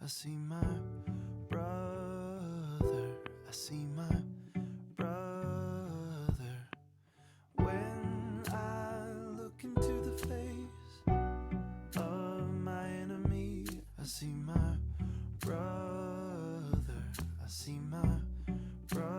see my brother. I see my brother. When I look into the face of my enemy, I see my brother. I see my brother.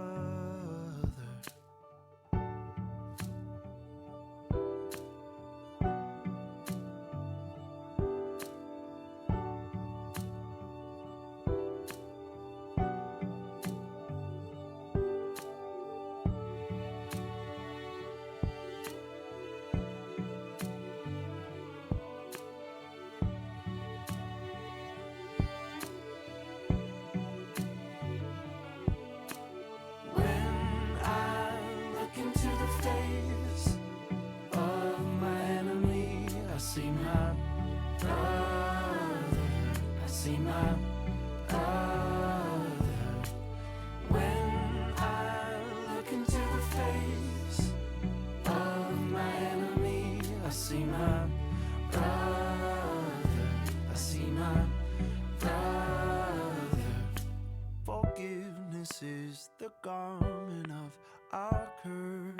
Forgiveness is the garment of our courage,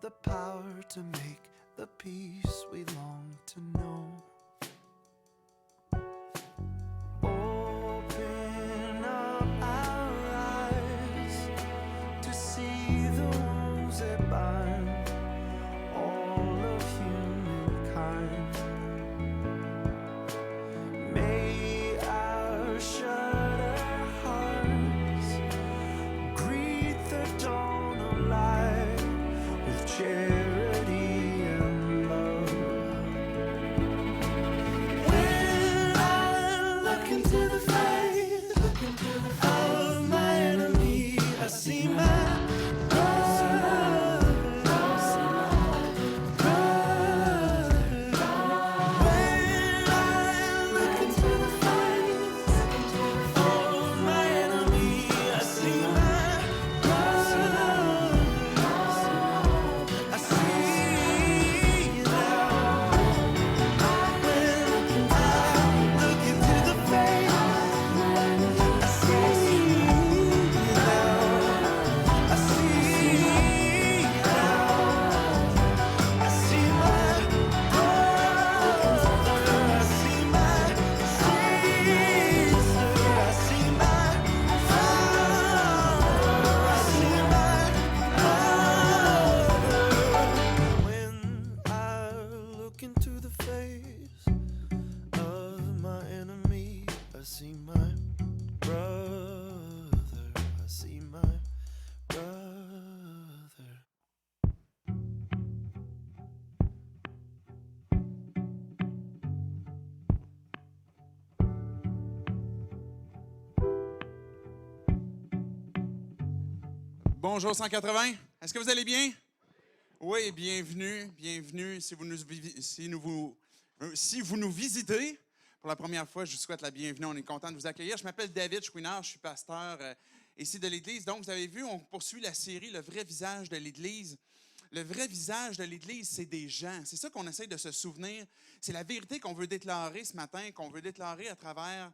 the power to make the peace we long to know. Open up our eyes to see the wounds that bind all of humankind. May our shudder hearts greet the dawn of light with charity and love. When I look into the face of my enemy, I see my brother. When I look into the face of my enemy, I see my brother. I see now. When I look into the face, I see now. I see now. I see my brother. I see my sister. I see my father. I see my mother. When I look into the face of my enemy, I see my brother. I see my brother. Bonjour 180, est-ce que vous allez bien? Oui, bienvenue, bienvenue. Si vous nous visitez pour la première fois, je vous souhaite la bienvenue. On est content de vous accueillir. Je m'appelle David Chouinard, je suis pasteur ici de l'Église. Donc, vous avez vu, on poursuit la série « Le vrai visage de l'Église ». Le vrai visage de l'Église, c'est des gens. C'est ça qu'on essaie de se souvenir. C'est la vérité qu'on veut déclarer ce matin, qu'on veut déclarer à travers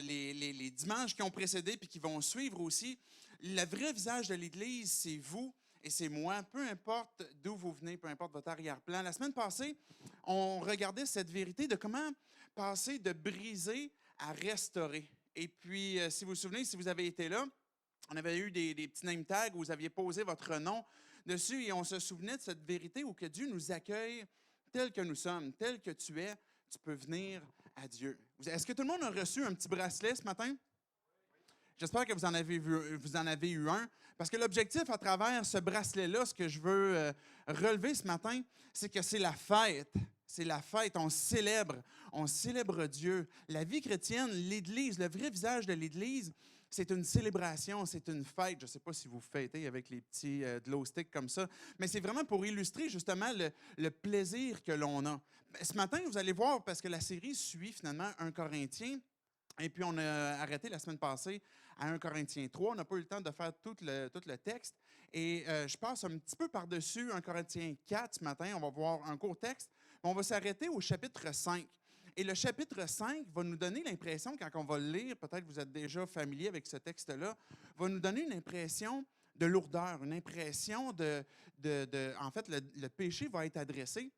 les dimanches qui ont précédé puis qui vont suivre aussi. Le vrai visage de l'Église, c'est vous et c'est moi. Peu importe d'où vous venez, peu importe votre arrière-plan. La semaine passée, on regardait cette vérité de comment passer de briser à restaurer. Et puis, si vous vous souvenez, si vous avez été là, on avait eu des petits name tags où vous aviez posé votre nom dessus et on se souvenait de cette vérité où que Dieu nous accueille tel que nous sommes, tel que tu es, tu peux venir à Dieu. Est-ce que tout le monde a reçu un petit bracelet ce matin? J'espère que vous en avez eu un, parce que l'objectif à travers ce bracelet-là, ce que je veux relever ce matin, c'est que c'est la fête. C'est la fête, on célèbre Dieu. La vie chrétienne, l'Église, le vrai visage de l'Église, c'est une célébration, c'est une fête. Je ne sais pas si vous fêtez avec les petits glow sticks comme ça, mais c'est vraiment pour illustrer justement le plaisir que l'on a. Ce matin, vous allez voir, parce que la série suit finalement 1 Corinthiens, et puis on a arrêté la semaine passée à 1 Corinthiens 3. On n'a pas eu le temps de faire tout le texte. Et je passe un petit peu par-dessus 1 Corinthiens 4 ce matin. On va voir un court texte. On va s'arrêter au chapitre 5. Et le chapitre 5 va nous donner l'impression, quand on va le lire, peut-être que vous êtes déjà familier avec ce texte-là, va nous donner une impression de lourdeur, une impression en fait, le péché va être adressé.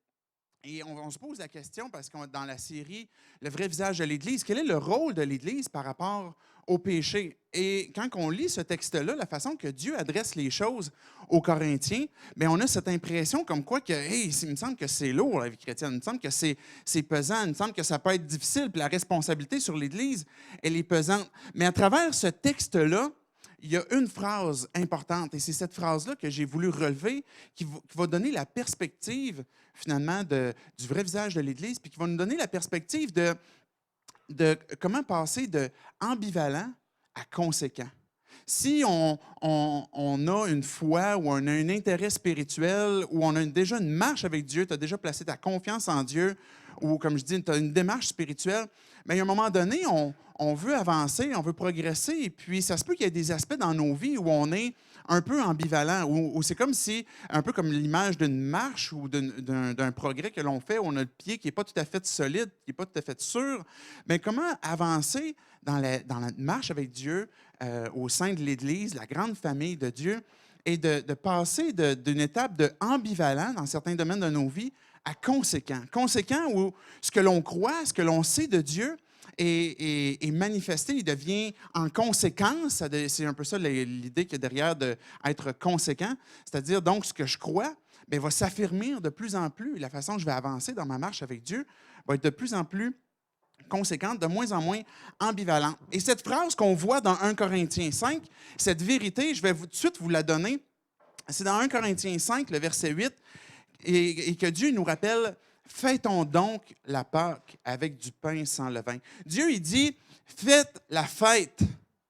Et on se pose la question, parce que dans la série « Le vrai visage de l'Église », quel est le rôle de l'Église par rapport au péché? Et quand on lit ce texte-là, la façon que Dieu adresse les choses aux Corinthiens, bien, on a cette impression comme quoi que, hey, il me semble que c'est lourd, la vie chrétienne, il me semble que c'est pesant, il me semble que ça peut être difficile, puis la responsabilité sur l'Église, elle est pesante. Mais à travers ce texte-là, il y a une phrase importante, et c'est cette phrase-là que j'ai voulu relever, qui va donner la perspective, finalement, du vrai visage de l'Église, puis qui va nous donner la perspective de comment passer de ambivalent à conséquent. Si on a une foi ou on a un intérêt spirituel ou on a déjà une marche avec Dieu, tu as déjà placé ta confiance en Dieu, ou comme je dis, tu as une démarche spirituelle, bien, à un moment donné, on veut avancer, on veut progresser, et puis ça se peut qu'il y ait des aspects dans nos vies où on est un peu ambivalent, où c'est comme si, un peu comme l'image d'une marche ou d'un progrès que l'on fait, où on a le pied qui n'est pas tout à fait solide, qui n'est pas tout à fait sûr. Mais comment avancer dans la marche avec Dieu au sein de l'Église, la grande famille de Dieu, et de passer d'une étape de ambivalent dans certains domaines de nos vies à conséquent. Conséquent où ce que l'on croit, ce que l'on sait de Dieu est manifesté, il devient en conséquence. C'est un peu ça l'idée qu'il y a derrière d'être conséquent. C'est-à-dire, donc, ce que je crois bien, va s'affirmer de plus en plus. La façon dont je vais avancer dans ma marche avec Dieu va être de plus en plus conséquente, de moins en moins ambivalente. Et cette phrase qu'on voit dans 1 Corinthiens 5, cette vérité, je vais tout de suite vous la donner. C'est dans 1 Corinthiens 5, le verset 8, et que Dieu nous rappelle « Fêtons donc la Pâque avec du pain sans levain. » Dieu, il dit « Faites la fête. »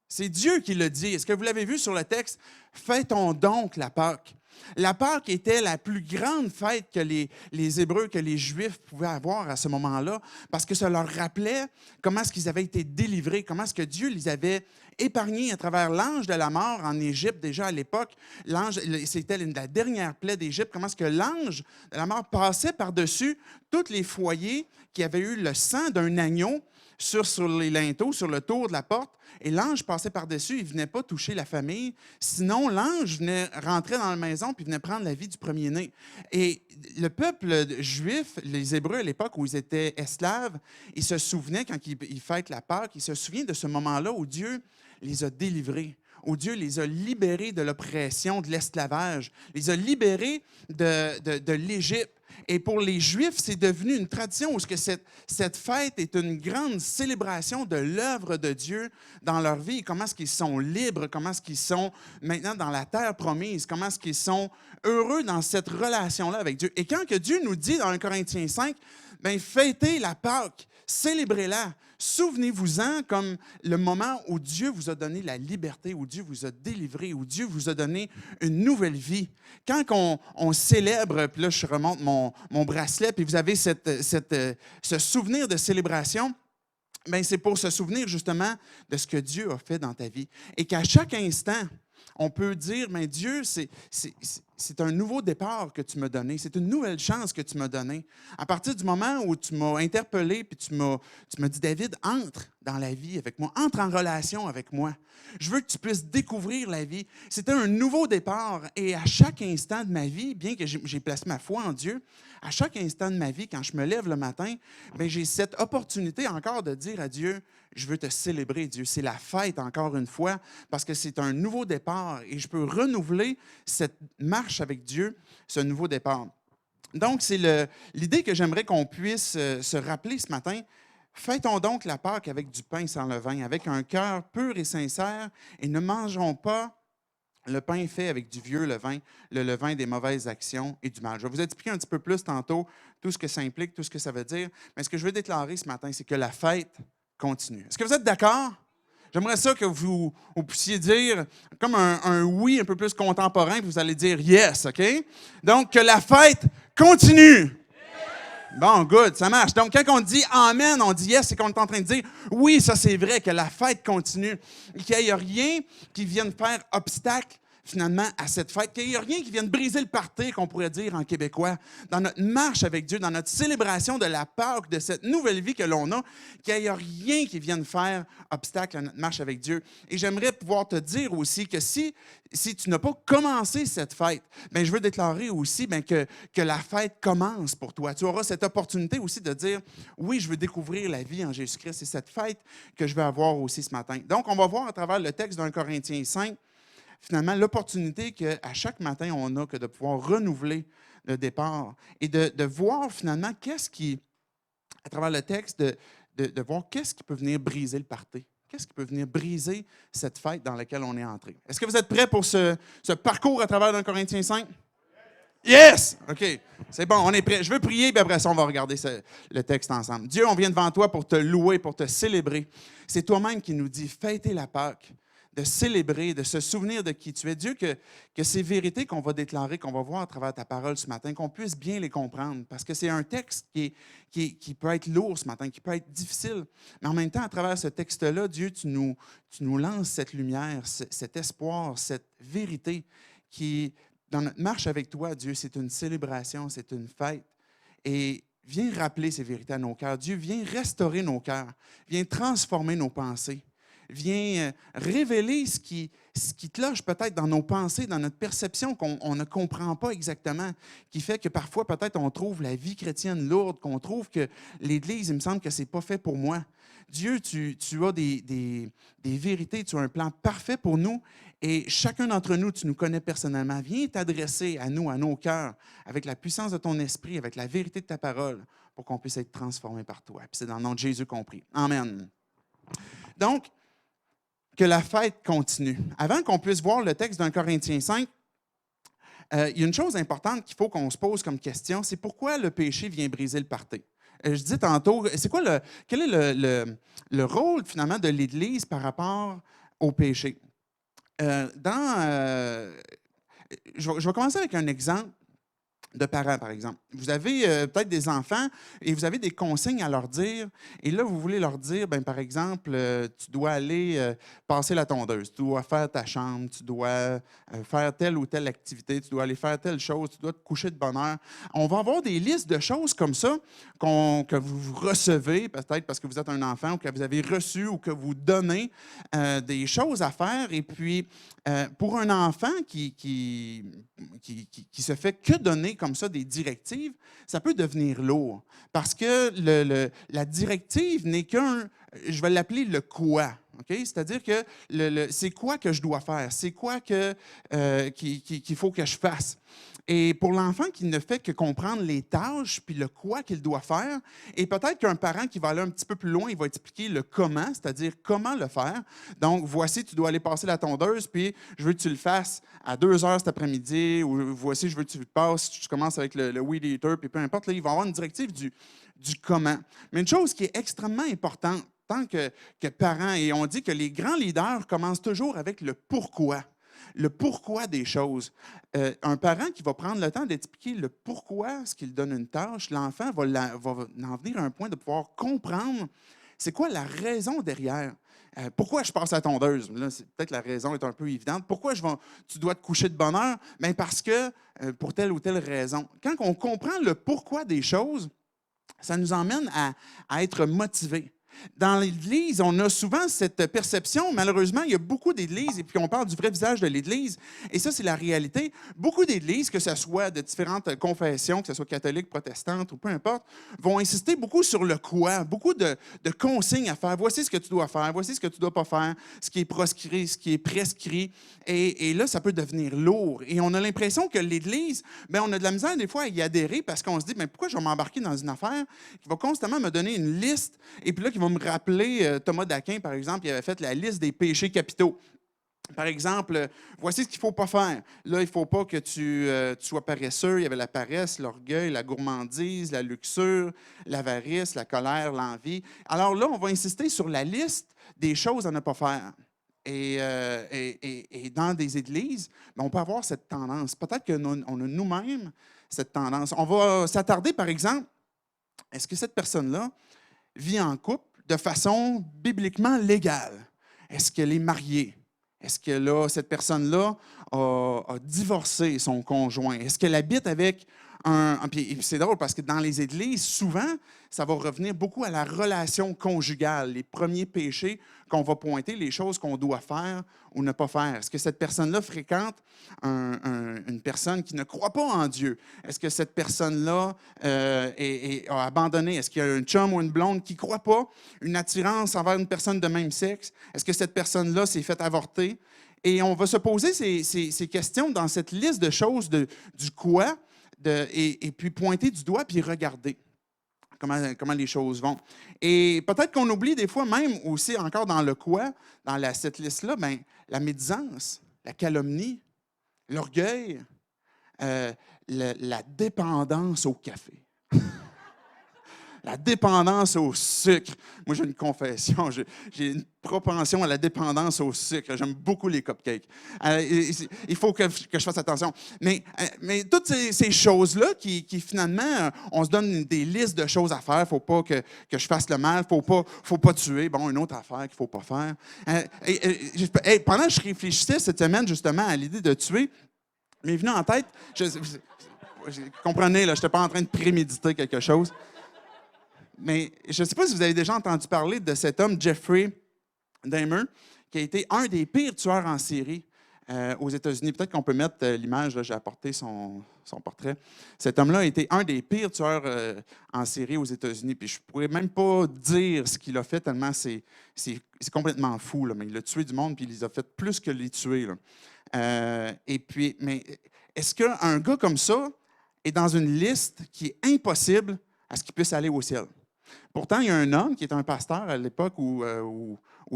C'est Dieu qui le dit. Est-ce que vous l'avez vu sur le texte? « Fêtons donc la Pâque. » La Pâque était la plus grande fête que les Hébreux, que les Juifs pouvaient avoir à ce moment-là, parce que ça leur rappelait comment est-ce qu'ils avaient été délivrés, comment est-ce que Dieu les avait épargnés à travers l'ange de la mort en Égypte, déjà à l'époque. L'ange, c'était la dernière plaie d'Égypte, comment est-ce que l'ange de la mort passait par-dessus tous les foyers qui avaient eu le sang d'un agneau sur les linteaux, sur le tour de la porte, et l'ange passait par-dessus, il ne venait pas toucher la famille. Sinon, l'ange rentrait dans la maison puis venait prendre la vie du premier-né. Et le peuple juif, les Hébreux à l'époque où ils étaient esclaves, ils se souvenaient, quand ils fêtent la Pâque, ils se souviennent de ce moment-là où Dieu les a délivrés, où Dieu les a libérés de l'oppression, de l'esclavage, les a libérés de l'Égypte. Et pour les Juifs, c'est devenu une tradition où cette fête est une grande célébration de l'œuvre de Dieu dans leur vie. Comment est-ce qu'ils sont libres, comment est-ce qu'ils sont maintenant dans la terre promise, comment est-ce qu'ils sont heureux dans cette relation-là avec Dieu. Et quand que Dieu nous dit dans 1 Corinthiens 5, bien, fêtez la Pâque, célébrez-la. Souvenez-vous-en comme le moment où Dieu vous a donné la liberté, où Dieu vous a délivré, où Dieu vous a donné une nouvelle vie. Quand on célèbre, puis là, je remonte mon bracelet, puis vous avez ce souvenir de célébration, bien, c'est pour se souvenir justement de ce que Dieu a fait dans ta vie. Et qu'à chaque instant, on peut dire, mais Dieu, c'est un nouveau départ que tu m'as donné, c'est une nouvelle chance que tu m'as donnée. À partir du moment où tu m'as interpellé, puis tu m'as dit, David, entre dans la vie avec moi, entre en relation avec moi. Je veux que tu puisses découvrir la vie. C'était un nouveau départ, et à chaque instant de ma vie, bien que j'ai placé ma foi en Dieu, à chaque instant de ma vie, quand je me lève le matin, bien, j'ai cette opportunité encore de dire à Dieu, je veux te célébrer, Dieu. C'est la fête, encore une fois, parce que c'est un nouveau départ et je peux renouveler cette marche avec Dieu, ce nouveau départ. Donc, c'est l'idée que j'aimerais qu'on puisse se rappeler ce matin. Fêtons donc la Pâque avec du pain sans levain, avec un cœur pur et sincère, et ne mangeons pas le pain fait avec du vieux levain, le levain des mauvaises actions et du mal. Je vais vous expliquer un petit peu plus tantôt tout ce que ça implique, tout ce que ça veut dire. Mais ce que je veux déclarer ce matin, c'est que la fête continue. Est-ce que vous êtes d'accord? J'aimerais ça que vous puissiez dire, comme un oui un peu plus contemporain, puis vous allez dire yes, OK? Donc, que la fête continue. Bon, good, ça marche. Donc, quand on dit amen, on dit yes, c'est qu'on est en train de dire oui, ça c'est vrai, que la fête continue. Et qu'il n'y a rien qui vienne faire obstacle finalement, à cette fête, qu'il n'y a rien qui vienne briser le party, qu'on pourrait dire en québécois, dans notre marche avec Dieu, dans notre célébration de la Pâque, de cette nouvelle vie que l'on a, qu'il n'y a rien qui vienne faire obstacle à notre marche avec Dieu. Et j'aimerais pouvoir te dire aussi que si tu n'as pas commencé cette fête, bien, je veux déclarer aussi bien, que la fête commence pour toi. Tu auras cette opportunité aussi de dire, oui, je veux découvrir la vie en Jésus-Christ. C'est cette fête que je vais avoir aussi ce matin. Donc, on va voir à travers le texte d'un Corinthiens 5, finalement, l'opportunité qu'à chaque matin, on a que de pouvoir renouveler le départ et de voir finalement qu'est-ce qui, à travers le texte, de voir qu'est-ce qui peut venir briser le party. Qu'est-ce qui peut venir briser cette fête dans laquelle on est entré? Est-ce que vous êtes prêts pour ce parcours à travers 1 Corinthiens 5? Yes! OK, c'est bon, on est prêt. Je veux prier, puis après ça, on va regarder le texte ensemble. Dieu, on vient devant toi pour te louer, pour te célébrer. C'est toi-même qui nous dis, fêtez la Pâque, de célébrer, de se souvenir de qui tu es. Dieu, que ces vérités qu'on va déclarer, qu'on va voir à travers ta parole ce matin, qu'on puisse bien les comprendre, parce que c'est un texte qui peut être lourd ce matin, qui peut être difficile. Mais en même temps, à travers ce texte-là, Dieu, tu nous lances cette lumière, cet espoir, cette vérité qui... Dans notre marche avec toi, Dieu, c'est une célébration, c'est une fête. Et viens rappeler ces vérités à nos cœurs. Dieu, viens restaurer nos cœurs. Viens transformer nos pensées. Viens révéler ce qui cloche peut-être dans nos pensées, dans notre perception qu'on ne comprend pas exactement, qui fait que parfois, peut-être, on trouve la vie chrétienne lourde, qu'on trouve que l'Église, il me semble que ce n'est pas fait pour moi. Dieu, tu as des vérités, tu as un plan parfait pour nous. Et chacun d'entre nous, tu nous connais personnellement. Viens t'adresser à nous, à nos cœurs, avec la puissance de ton esprit, avec la vérité de ta parole, pour qu'on puisse être transformé par toi. Puis c'est dans le nom de Jésus qu'on prie. Amen. Donc, que la fête continue. Avant qu'on puisse voir le texte d'un Corinthiens 5, il y a une chose importante qu'il faut qu'on se pose comme question, c'est pourquoi le péché vient briser le party. Je disais tantôt, quel est le rôle finalement de l'Église par rapport au péché? Je vais commencer avec un exemple de parents, par exemple. Vous avez peut-être des enfants et vous avez des consignes à leur dire. Et là, vous voulez leur dire, ben, par exemple, tu dois aller passer la tondeuse, tu dois faire ta chambre, tu dois faire telle ou telle activité, tu dois aller faire telle chose, tu dois te coucher de bonne heure. On va avoir des listes de choses comme ça que vous recevez, peut-être parce que vous êtes un enfant ou que vous avez reçu ou que vous donnez des choses à faire. Et puis, pour un enfant qui se fait que donner comme ça des directives, ça peut devenir lourd. Parce que la directive n'est qu'un, je vais l'appeler le quoi. Okay? C'est-à-dire que c'est quoi que je dois faire? C'est quoi qu'il faut que je fasse? Et pour l'enfant qui ne fait que comprendre les tâches puis le quoi qu'il doit faire, et peut-être qu'un parent qui va aller un petit peu plus loin, il va expliquer le comment, c'est-à-dire comment le faire. Donc, voici, tu dois aller passer la tondeuse, puis je veux que tu le fasses à 2 heures cet après-midi, ou voici, je veux que tu le passes, tu commences avec le weed eater, puis peu importe, là, il va y avoir une directive du comment. Mais une chose qui est extrêmement importante, tant que parent, et on dit que les grands leaders commencent toujours avec le pourquoi. Le pourquoi des choses. Un parent qui va prendre le temps d'expliquer le pourquoi, ce qu'il donne une tâche, l'enfant va en venir à un point de pouvoir comprendre c'est quoi la raison derrière. Pourquoi je passe à la tondeuse? Là, peut-être la raison est un peu évidente. Pourquoi tu dois te coucher de bonne heure? Bien, parce que pour telle ou telle raison. Quand on comprend le pourquoi des choses, ça nous emmène à être motivés. Dans l'Église, on a souvent cette perception. Malheureusement, il y a beaucoup d'Églises, et puis on parle du vrai visage de l'Église, et ça, c'est la réalité. Beaucoup d'Églises, que ce soit de différentes confessions, que ce soit catholiques, protestantes ou peu importe, vont insister beaucoup sur le quoi, beaucoup de consignes à faire. Voici ce que tu dois faire, voici ce que tu ne dois pas faire, ce qui est proscrit, ce qui est prescrit. Et là, ça peut devenir lourd. Et on a l'impression que l'Église, bien, on a de la misère des fois à y adhérer parce qu'on se dit, mais pourquoi je vais m'embarquer dans une affaire qui va constamment me donner une liste, et puis là, qui va me rappeler, Thomas d'Aquin, par exemple, il avait fait la liste des péchés capitaux. Par exemple, voici ce qu'il ne faut pas faire. Là, il ne faut pas que tu sois paresseux. Il y avait la paresse, l'orgueil, la gourmandise, la luxure, l'avarice, la colère, l'envie. Alors là, on va insister sur la liste des choses à ne pas faire. Et dans des églises, on peut avoir cette tendance. Peut-être qu'on a nous-mêmes cette tendance. On va s'attarder, par exemple, est-ce que cette personne-là vit en couple de façon bibliquement légale? Est-ce qu'elle est mariée? Est-ce que là, cette personne-là a divorcé son conjoint? Est-ce qu'elle habite avec Puis c'est drôle parce que dans les églises, souvent, ça va revenir beaucoup à la relation conjugale, les premiers péchés qu'on va pointer, les choses qu'on doit faire ou ne pas faire. Est-ce que cette personne-là fréquente une personne qui ne croit pas en Dieu? Est-ce que cette personne-là a abandonné? Est-ce qu'il y a un chum ou une blonde qui ne croit pas? Une attirance envers une personne de même sexe? Est-ce que cette personne-là s'est faite avorter? Et on va se poser ces questions dans cette liste de choses du quoi, et puis pointer du doigt, puis regarder comment les choses vont. Et peut-être qu'on oublie des fois même aussi, encore dans le quoi, dans cette liste-là, ben, la médisance, la calomnie, l'orgueil, la dépendance au café. La dépendance au sucre. Moi, j'ai une confession. J'ai une propension à la dépendance au sucre. J'aime beaucoup les cupcakes. Il faut que je fasse attention. Mais toutes ces choses-là qui finalement, on se donne des listes de choses à faire. Il ne faut pas que je fasse le mal. Il ne faut pas tuer. Bon, une autre affaire qu'il ne faut pas faire. Pendant que je réfléchissais cette semaine justement à l'idée de tuer, m'est venu en tête, comprenez, là, je n'étais pas en train de préméditer quelque chose. Mais je ne sais pas si vous avez déjà entendu parler de cet homme, Jeffrey Dahmer, qui a été un des pires tueurs en série aux États-Unis. Peut-être qu'on peut mettre l'image, là, j'ai apporté son portrait. Cet homme-là a été un des pires tueurs en série aux États-Unis. Puis je ne pourrais même pas dire ce qu'il a fait, tellement c'est complètement fou. Là. Mais il a tué du monde, puis il les a fait plus que les tuer. Mais est-ce qu'un gars comme ça est dans une liste qui est impossible à ce qu'il puisse aller au ciel? Pourtant, il y a un homme qui est un pasteur à l'époque où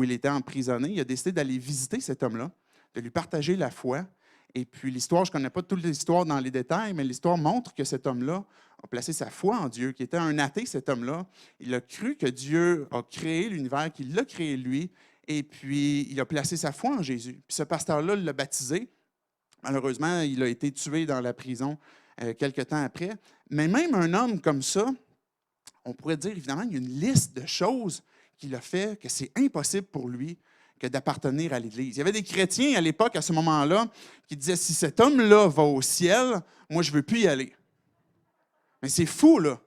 il était emprisonné. Il a décidé d'aller visiter cet homme-là, de lui partager la foi. Et puis l'histoire, je ne connais pas toute l'histoire dans les détails, mais l'histoire montre que cet homme-là a placé sa foi en Dieu, qui était un athée, cet homme-là. Il a cru que Dieu a créé l'univers, qu'il l'a créé lui, et puis il a placé sa foi en Jésus. Puis ce pasteur-là l'a baptisé. Malheureusement, il a été tué dans la prison quelque temps après. Mais même un homme comme ça, on pourrait dire, évidemment, il y a une liste de choses qu'il a fait, que c'est impossible pour lui que d'appartenir à l'Église. Il y avait des chrétiens à l'époque, à ce moment-là, qui disaient, si cet homme-là va au ciel, moi, je ne veux plus y aller. Mais c'est fou, là.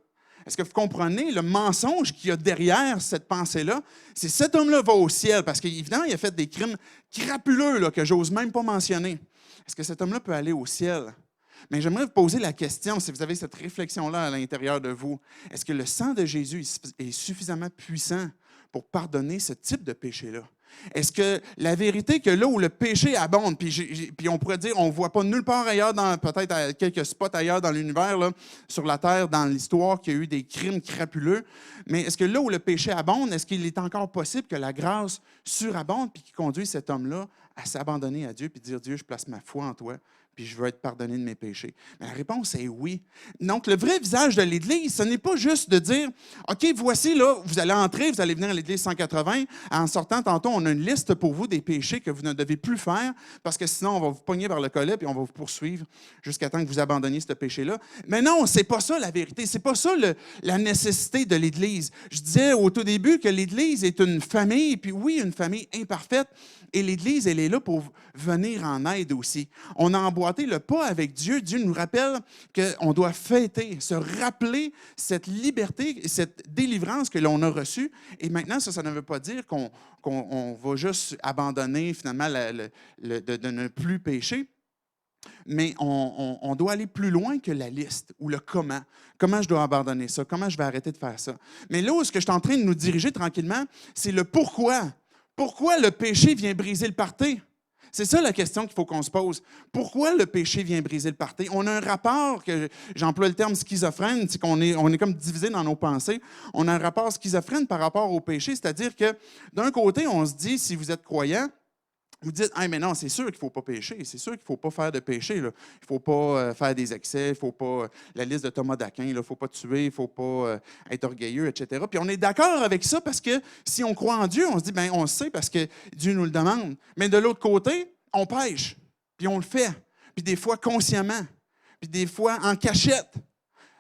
Est-ce que vous comprenez le mensonge qu'il y a derrière cette pensée-là? C'est cet homme-là va au ciel, parce qu'évidemment, il a fait des crimes crapuleux là, que j'ose même pas mentionner. Est-ce que cet homme-là peut aller au ciel? Mais j'aimerais vous poser la question, si vous avez cette réflexion-là à l'intérieur de vous, est-ce que le sang de Jésus est suffisamment puissant pour pardonner ce type de péché-là? Est-ce que la vérité que là où le péché abonde, puis on pourrait dire, on ne voit pas nulle part ailleurs, peut-être à quelques spots ailleurs dans l'univers, là, sur la terre, dans l'histoire, qu'il y a eu des crimes crapuleux, mais est-ce que là où le péché abonde, est-ce qu'il est encore possible que la grâce surabonde puis qu'il conduise cet homme-là à s'abandonner à Dieu puis dire, Dieu, je place ma foi en toi, puis je veux être pardonné de mes péchés? Mais la réponse est oui. Donc, le vrai visage de l'Église, ce n'est pas juste de dire, OK, voici, là, vous allez entrer, vous allez venir à l'Église 180. En sortant, tantôt, on a une liste pour vous des péchés que vous ne devez plus faire, parce que sinon, on va vous pogner vers le collet, puis on va vous poursuivre jusqu'à temps que vous abandonniez ce péché-là. Mais non, c'est pas ça la vérité. C'est pas ça la nécessité de l'Église. Je disais au tout début que l'Église est une famille, puis oui, une famille imparfaite, et l'Église, elle est là pour venir en aide aussi. On a emboîté le pas avec Dieu. Dieu nous rappelle qu'on doit fêter, se rappeler cette liberté, cette délivrance que l'on a reçue. Et maintenant, ça ne veut pas dire qu'on va juste abandonner finalement de ne plus pécher. Mais on doit aller plus loin que la liste ou le comment. Comment je dois abandonner ça? Comment je vais arrêter de faire ça? Mais là où ce que je suis en train de nous diriger tranquillement, c'est le pourquoi. Pourquoi le péché vient briser le party? C'est ça la question qu'il faut qu'on se pose. Pourquoi le péché vient briser le party? On a un rapport, que j'emploie le terme schizophrène, c'est qu'on est comme divisé dans nos pensées. On a un rapport schizophrène par rapport au péché, c'est-à-dire que d'un côté, on se dit, si vous êtes croyant, vous dites, ah, mais non, c'est sûr qu'il ne faut pas pécher, c'est sûr qu'il ne faut pas faire de péché. Là. Il ne faut pas faire des excès, il ne faut pas, la liste de Thomas d'Aquin, il ne faut pas tuer, il ne faut pas être orgueilleux, etc. Puis on est d'accord avec ça parce que si on croit en Dieu, on se dit, bien, on le sait parce que Dieu nous le demande. Mais de l'autre côté, on pêche, puis on le fait, puis des fois consciemment, puis des fois en cachette.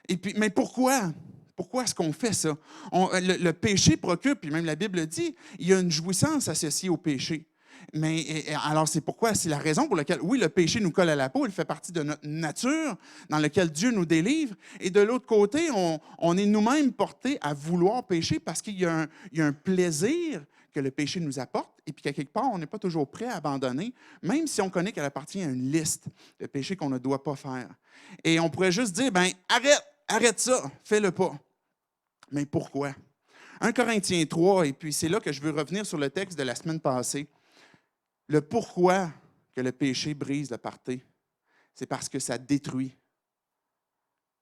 Et puis, mais pourquoi? Pourquoi est-ce qu'on fait ça? Le péché procure, puis même la Bible dit, il y a une jouissance associée au péché. Alors, c'est la raison pour laquelle, oui, le péché nous colle à la peau, il fait partie de notre nature dans laquelle Dieu nous délivre. Et de l'autre côté, on est nous-mêmes portés à vouloir pécher parce qu'il y a un plaisir que le péché nous apporte, et puis qu'à quelque part, on n'est pas toujours prêt à abandonner, même si on connaît qu'elle appartient à une liste de péchés qu'on ne doit pas faire. Et on pourrait juste dire, arrête ça, fais-le pas. Mais pourquoi? 1 Corinthiens 3, et puis c'est là que je veux revenir sur le texte de la semaine passée. Le pourquoi que le péché brise le party, c'est parce que ça détruit.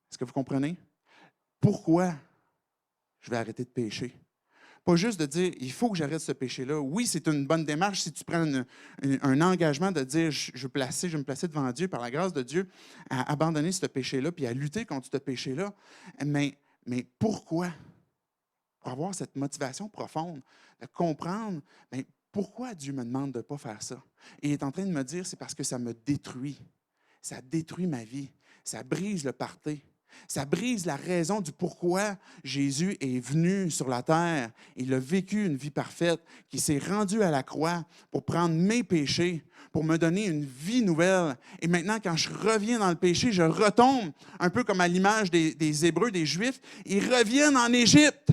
Est-ce que vous comprenez? Pourquoi je vais arrêter de pécher? Pas juste de dire, il faut que j'arrête ce péché-là. Oui, c'est une bonne démarche si tu prends un engagement de dire, je vais me placer devant Dieu, par la grâce de Dieu, à abandonner ce péché-là, puis à lutter contre ce péché-là. Mais pourquoi? Pour avoir cette motivation profonde, de comprendre, pourquoi Dieu me demande de ne pas faire ça? Et il est en train de me dire, c'est parce que ça me détruit. Ça détruit ma vie. Ça brise le party. Ça brise la raison du pourquoi Jésus est venu sur la terre. Il a vécu une vie parfaite, qui s'est rendu à la croix pour prendre mes péchés, pour me donner une vie nouvelle. Et maintenant, quand je reviens dans le péché, je retombe, un peu comme à l'image des Hébreux, des Juifs, ils reviennent en Égypte.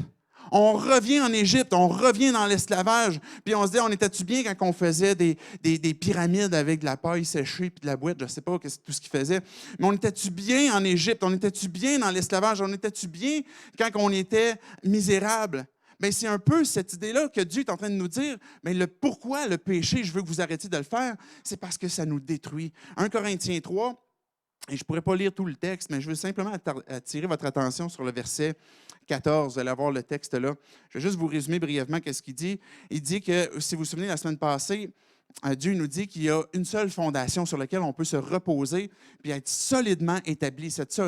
On revient en Égypte, on revient dans l'esclavage. Puis on se dit, on était-tu bien quand on faisait des pyramides avec de la paille séchée et de la boîte, je ne sais pas tout ce qu'ils faisaient. Mais on était-tu bien en Égypte? On était-tu bien dans l'esclavage? On était-tu bien quand on était misérable? Mais c'est un peu cette idée-là que Dieu est en train de nous dire, mais pourquoi le péché, je veux que vous arrêtiez de le faire, c'est parce que ça nous détruit. 1 Corinthiens 3, et je ne pourrais pas lire tout le texte, mais je veux simplement attirer votre attention sur le verset 14. Vous allez avoir le texte là. Je vais juste vous résumer brièvement ce qu'il dit. Il dit que, si vous vous souvenez, la semaine passée, Dieu nous dit qu'il y a une seule fondation sur laquelle on peut se reposer puis être solidement établi. Cette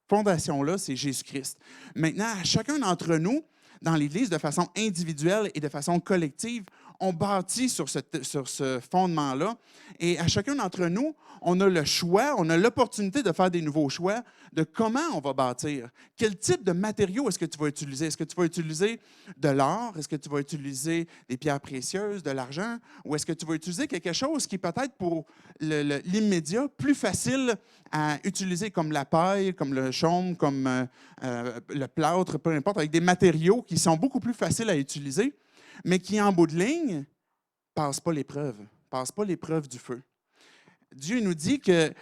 fondation-là, c'est Jésus-Christ. Maintenant, à chacun d'entre nous, dans l'Église, de façon individuelle et de façon collective, on bâtit sur ce fondement-là. Et à chacun d'entre nous, on a le choix, on a l'opportunité de faire des nouveaux choix de comment on va bâtir. Quel type de matériaux est-ce que tu vas utiliser? Est-ce que tu vas utiliser de l'or? Est-ce que tu vas utiliser des pierres précieuses, de l'argent? Ou est-ce que tu vas utiliser quelque chose qui peut-être pour l'immédiat plus facile à utiliser, comme la paille, comme le chaume, comme le plâtre, peu importe, avec des matériaux qui sont beaucoup plus faciles à utiliser, mais qui, en bout de ligne, ne passent pas l'épreuve du feu. Dieu nous dit que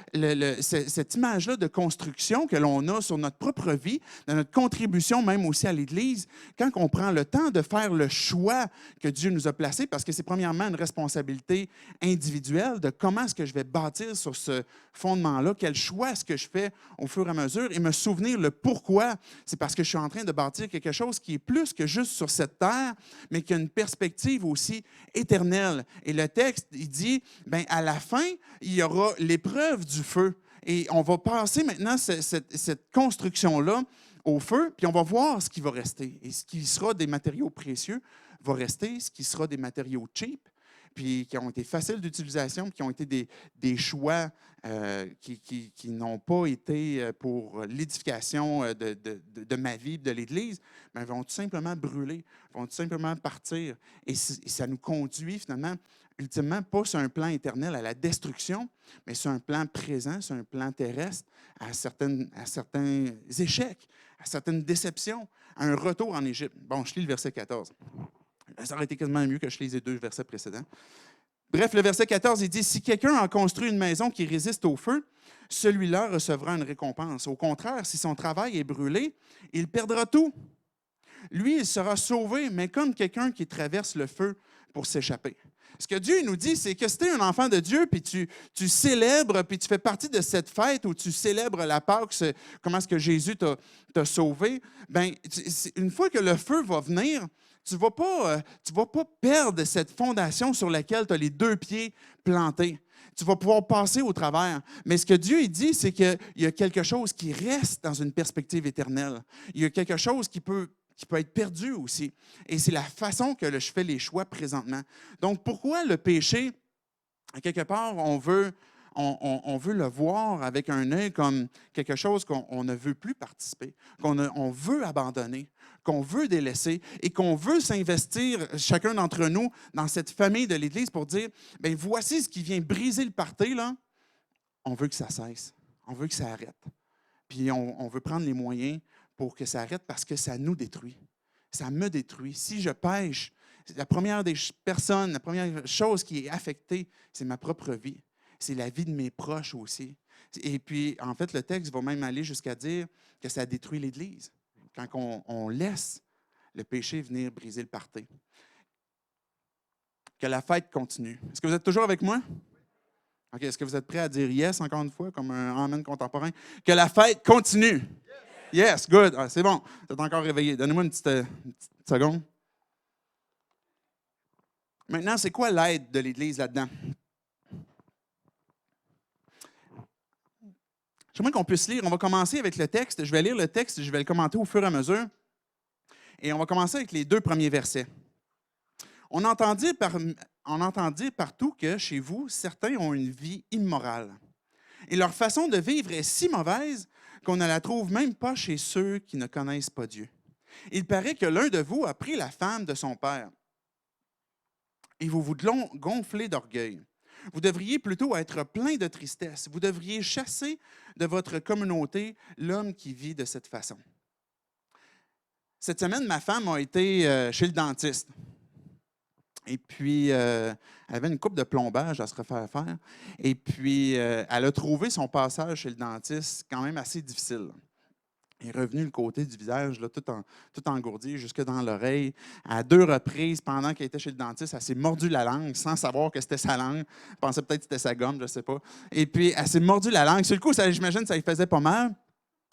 cette image-là de construction que l'on a sur notre propre vie, dans notre contribution même aussi à l'Église, quand on prend le temps de faire le choix que Dieu nous a placé, parce que c'est premièrement une responsabilité individuelle de comment est-ce que je vais bâtir sur ce fondement-là, quel choix est-ce que je fais au fur et à mesure, et me souvenir le pourquoi. C'est parce que je suis en train de bâtir quelque chose qui est plus que juste sur cette terre, mais qui a une perspective aussi éternelle. Et le texte, il dit, à la fin, il y aura l'épreuve du feu. Et on va passer maintenant cette construction-là au feu, puis on va voir ce qui va rester. Et ce qui sera des matériaux précieux va rester, ce qui sera des matériaux cheap, puis qui ont été faciles d'utilisation, qui ont été des choix qui n'ont pas été pour l'édification de ma vie, de l'Église, mais vont tout simplement brûler, vont tout simplement partir. Et ça nous conduit finalement ultimement, pas sur un plan éternel à la destruction, mais sur un plan présent, sur un plan terrestre, à certains échecs, à certaines déceptions, à un retour en Égypte. Bon, je lis le verset 14. Ça aurait été quasiment mieux que je lise les deux versets précédents. Bref, le verset 14, il dit « Si quelqu'un a construit une maison qui résiste au feu, celui-là recevra une récompense. Au contraire, si son travail est brûlé, il perdra tout. Lui, il sera sauvé, mais comme quelqu'un qui traverse le feu pour s'échapper. » Ce que Dieu nous dit, c'est que si tu es un enfant de Dieu, puis tu célèbres, puis tu fais partie de cette fête où tu célèbres la Pâque, comment est-ce que Jésus t'a sauvé, une fois que le feu va venir, tu ne vas pas perdre cette fondation sur laquelle tu as les deux pieds plantés. Tu vas pouvoir passer au travers. Mais ce que Dieu dit, c'est qu'il y a quelque chose qui reste dans une perspective éternelle. Il y a quelque chose qui peut être perdu aussi. Et c'est la façon que je fais les choix présentement. Donc, pourquoi le péché, à quelque part, on veut on veut le voir avec un œil comme quelque chose qu'on ne veut plus participer, on veut abandonner, qu'on veut délaisser et qu'on veut s'investir, chacun d'entre nous, dans cette famille de l'Église pour dire, bien, voici ce qui vient briser le party, là. On veut que ça cesse, on veut que ça arrête. Puis on veut prendre les moyens pour que ça arrête parce que ça nous détruit. Ça me détruit. Si je pêche, la première des personnes, la première chose qui est affectée, c'est ma propre vie. C'est la vie de mes proches aussi. Et puis, en fait, le texte va même aller jusqu'à dire que ça détruit l'Église. Quand on laisse le péché venir briser le party. Que la fête continue. Est-ce que vous êtes toujours avec moi? OK, est-ce que vous êtes prêts à dire yes encore une fois, comme un amen contemporain? Que la fête continue. Yes, good. Ah, c'est bon. Vous êtes encore réveillé. Donnez-moi une petite seconde. Maintenant, c'est quoi l'aide de l'Église là-dedans? J'aimerais qu'on puisse lire. On va commencer avec le texte. Je vais lire le texte et je vais le commenter au fur et à mesure. Et on va commencer avec les 2 premiers versets. On entend dire partout que chez vous, certains ont une vie immorale. Et leur façon de vivre est si mauvaise qu'on ne la trouve même pas chez ceux qui ne connaissent pas Dieu. Il paraît que l'un de vous a pris la femme de son père. Et vous vous gonflez d'orgueil. Vous devriez plutôt être plein de tristesse. Vous devriez chasser de votre communauté l'homme qui vit de cette façon. Cette semaine, ma femme a été chez le dentiste. Et puis, elle avait une coupe de plombage à se refaire faire. Et puis, elle a trouvé son passage chez le dentiste quand même assez difficile. Il est revenu le côté du visage, là, tout engourdi, jusque dans l'oreille. À 2 reprises, pendant qu'elle était chez le dentiste, elle s'est mordu la langue sans savoir que c'était sa langue. Elle pensait peut-être que c'était sa gomme, je ne sais pas. Et puis, elle s'est mordu la langue. Sur le coup, j'imagine que ça lui faisait pas mal.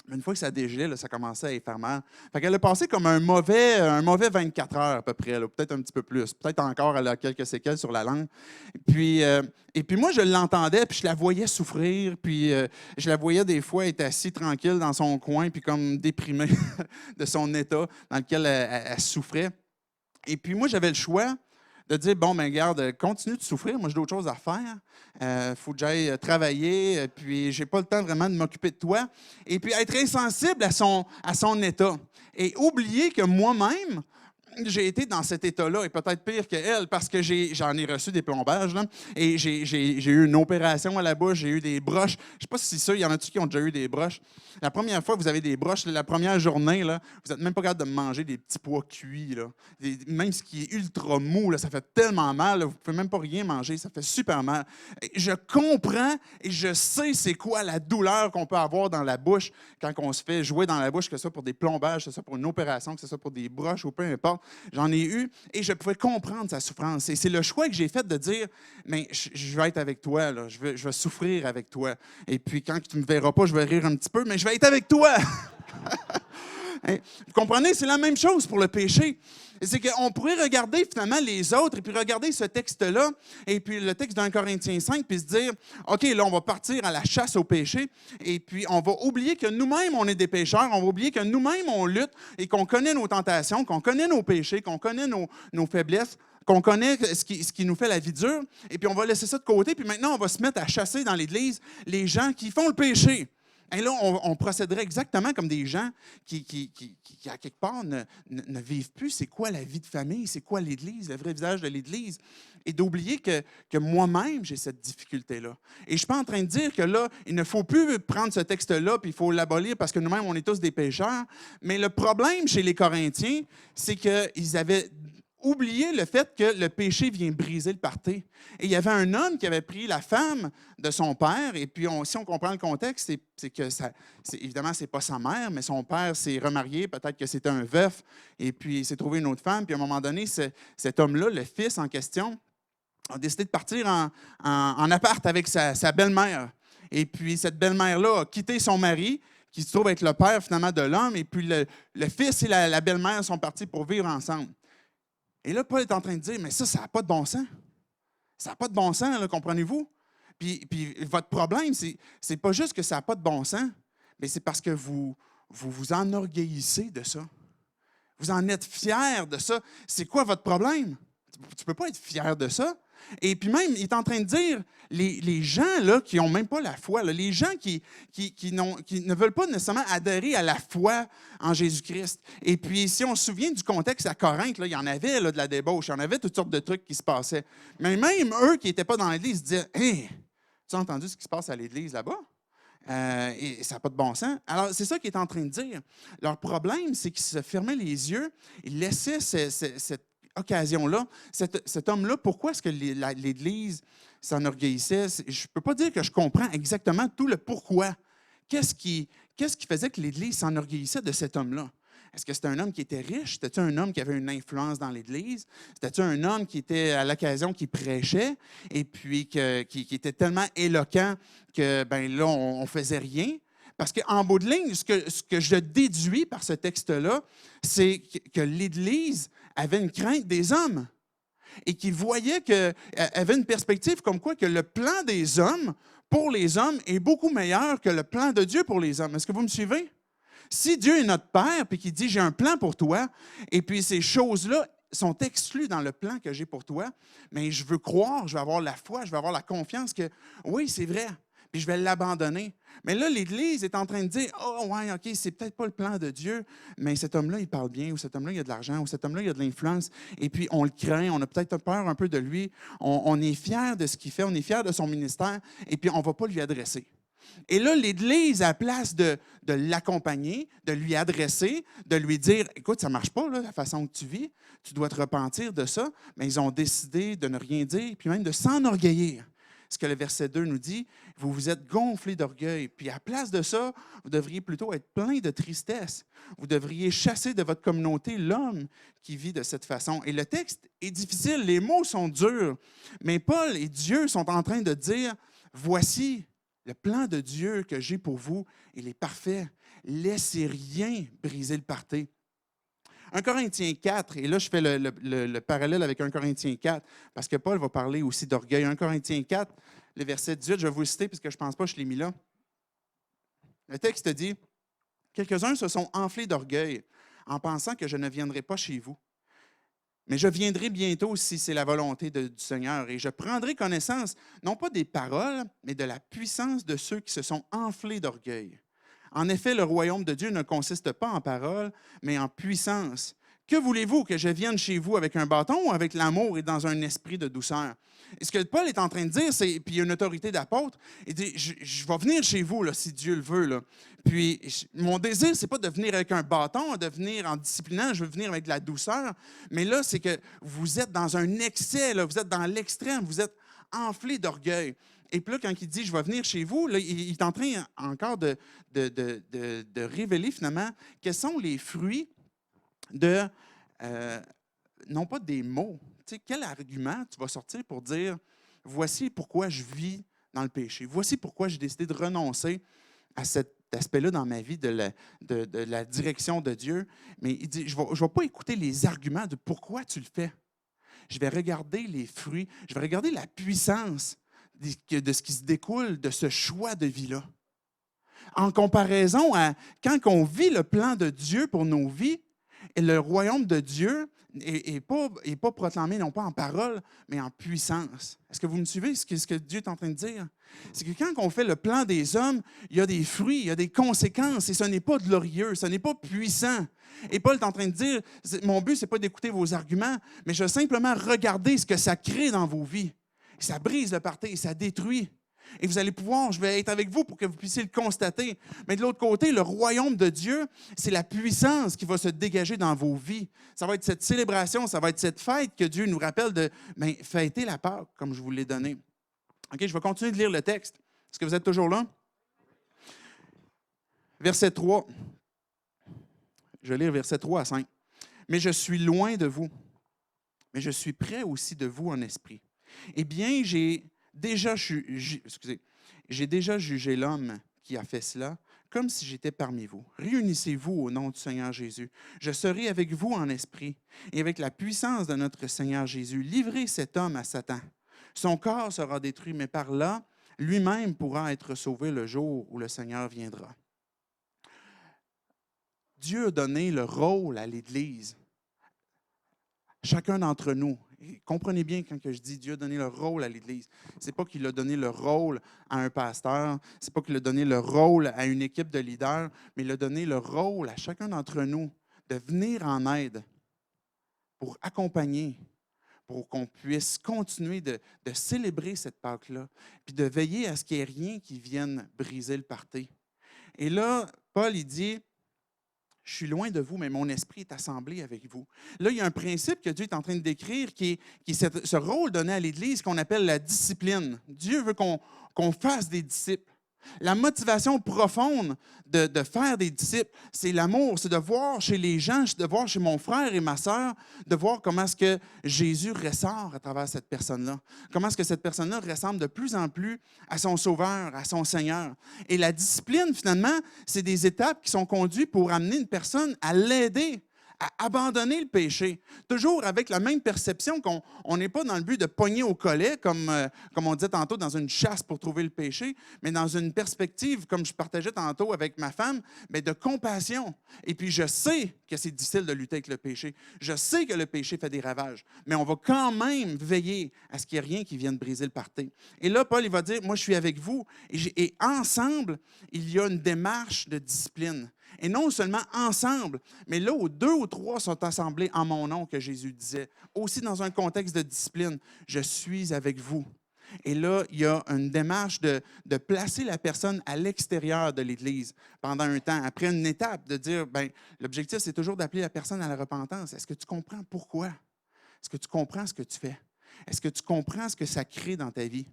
Mais une fois que ça dégelait, là, ça commençait à y faire mal. Fait qu'elle a passé comme un mauvais 24 heures à peu près, peut-être un petit peu plus. Peut-être encore, elle a quelques séquelles sur la langue. Et puis moi, je l'entendais, puis je la voyais souffrir, puis je la voyais des fois être assise tranquille dans son coin, puis comme déprimée de son état dans lequel elle souffrait. Et puis moi, j'avais le choix de dire, bon, ben garde, continue de souffrir, moi j'ai d'autres choses à faire. Faut que j'aille travailler, puis j'ai pas le temps vraiment de m'occuper de toi. Et puis être insensible à son état. Et oublier que moi-même, j'ai été dans cet état-là, et peut-être pire qu'elle, parce que j'en ai reçu des plombages, là, et j'ai eu une opération à la bouche, j'ai eu des broches. Je ne sais pas si ça, il y en a-tu qui ont déjà eu des broches? La première fois que vous avez des broches, la première journée, là, vous n'êtes même pas capable de manger des petits pois cuits. Là. Même ce qui est ultra mou, là, ça fait tellement mal, là, vous ne pouvez même pas rien manger, ça fait super mal. Et je comprends et je sais c'est quoi la douleur qu'on peut avoir dans la bouche quand on se fait jouer dans la bouche, que ce soit pour des plombages, que ce soit pour une opération, que ce soit pour des broches ou peu importe. J'en ai eu et je pouvais comprendre sa souffrance. Et c'est le choix que j'ai fait de dire, mais je vais être avec toi, là. Je vais souffrir avec toi. Et puis quand tu ne me verras pas, je vais rire un petit peu, mais je vais être avec toi. Vous comprenez? C'est la même chose pour le péché. C'est qu'on pourrait regarder finalement les autres et puis regarder ce texte-là et puis le texte d'un Corinthiens 5 puis se dire, OK, là, on va partir à la chasse au péché et puis on va oublier que nous-mêmes, on est des pécheurs, on va oublier que nous-mêmes, on lutte et qu'on connaît nos tentations, qu'on connaît nos péchés, qu'on connaît nos faiblesses, qu'on connaît ce qui nous fait la vie dure et puis on va laisser ça de côté puis maintenant, on va se mettre à chasser dans l'Église les gens qui font le péché. Et là, on procéderait exactement comme des gens qui à quelque part, ne vivent plus. C'est quoi la vie de famille? C'est quoi l'Église, le vrai visage de l'Église? Et d'oublier que moi-même, j'ai cette difficulté-là. Et je ne suis pas en train de dire que là, il ne faut plus prendre ce texte-là puis il faut l'abolir parce que nous-mêmes, on est tous des pécheurs. Mais le problème chez les Corinthiens, c'est qu'ils avaient oublier le fait que le péché vient briser le party. Et il y avait un homme qui avait pris la femme de son père, et puis si on comprend le contexte, c'est que évidemment, ce n'est pas sa mère, mais son père s'est remarié, peut-être que c'était un veuf, et puis il s'est trouvé une autre femme, puis à un moment donné, cet homme-là, le fils en question, a décidé de partir en appart avec sa belle-mère. Et puis cette belle-mère-là a quitté son mari, qui se trouve être le père finalement de l'homme, et puis le fils et la belle-mère sont partis pour vivre ensemble. Et là, Paul est en train de dire, mais ça n'a pas de bon sens. Ça n'a pas de bon sens, là, comprenez-vous? Puis votre problème, c'est pas juste que ça n'a pas de bon sens, mais c'est parce que vous enorgueillissez de ça. Vous en êtes fiers de ça. C'est quoi votre problème? Tu ne peux pas être fier de ça. Et puis même, il est en train de dire, les gens là, qui n'ont même pas la foi, là, les gens qui ne veulent pas nécessairement adhérer à la foi en Jésus-Christ. Et puis, si on se souvient du contexte à Corinthe, là, il y en avait là, de la débauche, il y en avait toutes sortes de trucs qui se passaient. Mais même eux qui n'étaient pas dans l'Église disaient « Hey, tu as entendu ce qui se passe à l'Église là-bas? » Et ça n'a pas de bon sens. Alors, c'est ça qu'il est en train de dire. Leur problème, c'est qu'ils se fermaient les yeux, ils laissaient cette occasion-là, cet homme-là, pourquoi est-ce que l'Église s'enorgueillissait? Je ne peux pas dire que je comprends exactement tout le pourquoi. Qu'est-ce qui faisait que l'Église s'enorgueillissait de cet homme-là? Est-ce que c'était un homme qui était riche? C'était-tu un homme qui avait une influence dans l'Église? C'était-tu un homme qui était à l'occasion qui prêchait et puis qui était tellement éloquent que ben là, on ne faisait rien? Parce qu'en bout de ligne, ce que je déduis par ce texte-là, c'est que l'Église avait une crainte des hommes et qu'il voyait qu'elle avait une perspective comme quoi que le plan des hommes pour les hommes est beaucoup meilleur que le plan de Dieu pour les hommes. Est-ce que vous me suivez? Si Dieu est notre Père puis qu'il dit « j'ai un plan pour toi » et puis ces choses-là sont exclues dans le plan que j'ai pour toi, mais je veux croire, je vais avoir la foi, je vais avoir la confiance que oui, c'est vrai, puis je vais l'abandonner. Mais là, l'Église est en train de dire « oh ouais, OK, c'est peut-être pas le plan de Dieu, mais cet homme-là, il parle bien, ou cet homme-là, il a de l'argent, ou cet homme-là, il a de l'influence, et puis on le craint, on a peut-être peur un peu de lui, on est fier de ce qu'il fait, on est fier de son ministère, et puis on ne va pas lui adresser. » Et là, l'Église, à la place de l'accompagner, de lui adresser, de lui dire « Écoute, ça ne marche pas, là, la façon que tu vis, tu dois te repentir de ça. » Mais ils ont décidé de ne rien dire, puis même de s'enorgueillir. Ce que le verset 2 nous dit, vous vous êtes gonflés d'orgueil. Puis à la place de ça, vous devriez plutôt être plein de tristesse. Vous devriez chasser de votre communauté l'homme qui vit de cette façon. Et le texte est difficile, les mots sont durs. Mais Paul et Dieu sont en train de dire, voici le plan de Dieu que j'ai pour vous, il est parfait. Laissez rien briser le party. 1 Corinthiens 4, et là je fais le parallèle avec 1 Corinthiens 4, parce que Paul va parler aussi d'orgueil. 1 Corinthiens 4, le verset 18, je vais vous le citer, parce que je ne pense pas que je l'ai mis là. Le texte dit, « Quelques-uns se sont enflés d'orgueil en pensant que je ne viendrai pas chez vous. Mais je viendrai bientôt si c'est la volonté du Seigneur, et je prendrai connaissance, non pas des paroles, mais de la puissance de ceux qui se sont enflés d'orgueil. En effet, le royaume de Dieu ne consiste pas en paroles, mais en puissance. Que voulez-vous, que je vienne chez vous avec un bâton ou avec l'amour et dans un esprit de douceur? » Et ce que Paul est en train de dire, c'est, puis il y a une autorité d'apôtre, il dit, je vais venir chez vous, là, si Dieu le veut. Là. Puis mon désir, ce n'est pas de venir avec un bâton, de venir en disciplinant, je veux venir avec de la douceur, mais là, c'est que vous êtes dans un excès, là, vous êtes dans l'extrême, vous êtes enflé d'orgueil. Et puis là, quand il dit « je vais venir chez vous », là, il est en train encore de révéler finalement quels sont les fruits de, non pas des mots. Tu sais, quel argument tu vas sortir pour dire « voici pourquoi je vis dans le péché. Voici pourquoi j'ai décidé de renoncer à cet aspect-là dans ma vie de la direction de Dieu. » Mais il dit « je ne vais pas écouter les arguments de pourquoi tu le fais. Je vais regarder les fruits, je vais regarder la puissance de ce qui se découle de ce choix de vie-là. » En comparaison à quand on vit le plan de Dieu pour nos vies, et le royaume de Dieu n'est pas proclamé non pas en parole, mais en puissance. Est-ce que vous me suivez ce que Dieu est en train de dire? C'est que quand on fait le plan des hommes, il y a des fruits, il y a des conséquences, et ce n'est pas glorieux, ce n'est pas puissant. Et Paul est en train de dire, mon but, ce n'est pas d'écouter vos arguments, mais je veux simplement regarder ce que ça crée dans vos vies. Ça brise le party, ça détruit. Et vous allez pouvoir, je vais être avec vous pour que vous puissiez le constater. Mais de l'autre côté, le royaume de Dieu, c'est la puissance qui va se dégager dans vos vies. Ça va être cette célébration, ça va être cette fête que Dieu nous rappelle de fêter la Pâque, comme je vous l'ai donné. OK, je vais continuer de lire le texte. Est-ce que vous êtes toujours là? Verset 3. Je vais lire verset 3 à 5. « Mais je suis loin de vous, mais je suis près aussi de vous en esprit. Eh bien, j'ai déjà jugé l'homme qui a fait cela, comme si j'étais parmi vous. Réunissez-vous au nom du Seigneur Jésus. Je serai avec vous en esprit, et avec la puissance de notre Seigneur Jésus, livrez cet homme à Satan. Son corps sera détruit, mais par là, lui-même pourra être sauvé le jour où le Seigneur viendra. » Dieu a donné le rôle à l'Église. Chacun d'entre nous, Et comprenez bien quand que je dis Dieu a donné le rôle à l'Église. Ce n'est pas qu'il a donné le rôle à un pasteur, ce n'est pas qu'il a donné le rôle à une équipe de leaders, mais il a donné le rôle à chacun d'entre nous de venir en aide pour accompagner, pour qu'on puisse continuer de célébrer cette Pâque-là, puis de veiller à ce qu'il n'y ait rien qui vienne briser le party. Et là, Paul, il dit, je suis loin de vous, mais mon esprit est assemblé avec vous. Là, il y a un principe que Dieu est en train de décrire qui est ce rôle donné à l'Église qu'on appelle la discipline. Dieu veut qu'on fasse des disciples. La motivation profonde de faire des disciples, c'est l'amour, c'est de voir chez les gens, de voir chez mon frère et ma sœur, de voir comment est-ce que Jésus ressort à travers cette personne-là. Comment est-ce que cette personne-là ressemble de plus en plus à son Sauveur, à son Seigneur. Et la discipline, finalement, c'est des étapes qui sont conduites pour amener une personne à l'aider à abandonner le péché, toujours avec la même perception qu'on n'est pas dans le but de pogner au collet, comme on disait tantôt, dans une chasse pour trouver le péché, mais dans une perspective, comme je partageais tantôt avec ma femme, mais de compassion. Et puis, je sais que c'est difficile de lutter avec le péché. Je sais que le péché fait des ravages, mais on va quand même veiller à ce qu'il n'y ait rien qui vienne briser le party. Et là, Paul, il va dire, moi, je suis avec vous, et ensemble, il y a une démarche de discipline. Et non seulement ensemble, mais là où 2 ou 3 sont assemblés en mon nom, que Jésus disait, aussi dans un contexte de discipline, je suis avec vous. Et là, il y a une démarche de placer la personne à l'extérieur de l'Église pendant un temps, après une étape, de dire, bien, l'objectif, c'est toujours d'appeler la personne à la repentance. Est-ce que tu comprends pourquoi? Est-ce que tu comprends ce que tu fais? Est-ce que tu comprends ce que ça crée dans ta vie?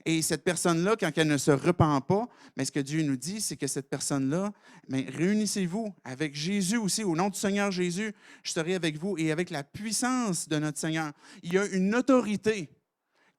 Et cette personne-là, quand elle ne se repent pas, mais ce que Dieu nous dit, c'est que cette personne-là, réunissez-vous avec Jésus aussi. Au nom du Seigneur Jésus, je serai avec vous et avec la puissance de notre Seigneur. Il y a une autorité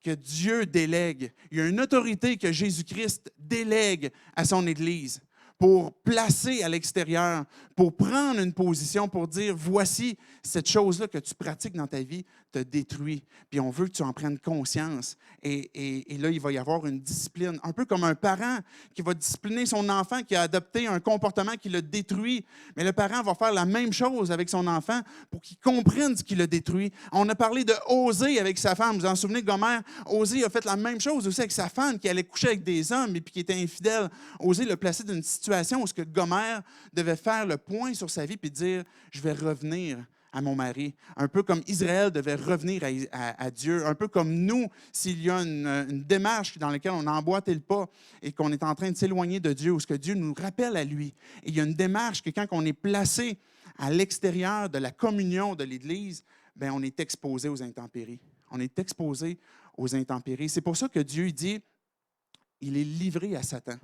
que Dieu délègue. Il y a une autorité que Jésus-Christ délègue à son Église pour placer à l'extérieur, pour prendre une position, pour dire, voici, cette chose-là que tu pratiques dans ta vie te détruit. Puis on veut que tu en prennes conscience. Et là, il va y avoir une discipline, un peu comme un parent qui va discipliner son enfant qui a adopté un comportement qui le détruit. Mais le parent va faire la même chose avec son enfant pour qu'il comprenne ce qui le détruit. On a parlé de Osée avec sa femme. Vous vous en souvenez, Gomère? Osée a fait la même chose aussi avec sa femme qui allait coucher avec des hommes et puis qui était infidèle. Osée l'a placé dans une situation où ce que Gomère devait faire le point sur sa vie puis dire, je vais revenir à mon mari. Un peu comme Israël devait revenir à Dieu. Un peu comme nous, s'il y a une démarche dans laquelle on a emboîté le pas et qu'on est en train de s'éloigner de Dieu, ou ce que Dieu nous rappelle à lui. Et il y a une démarche que quand on est placé à l'extérieur de la communion de l'Église, bien, on est exposé aux intempéries. On est exposé aux intempéries. C'est pour ça que Dieu dit, il est livré à Satan.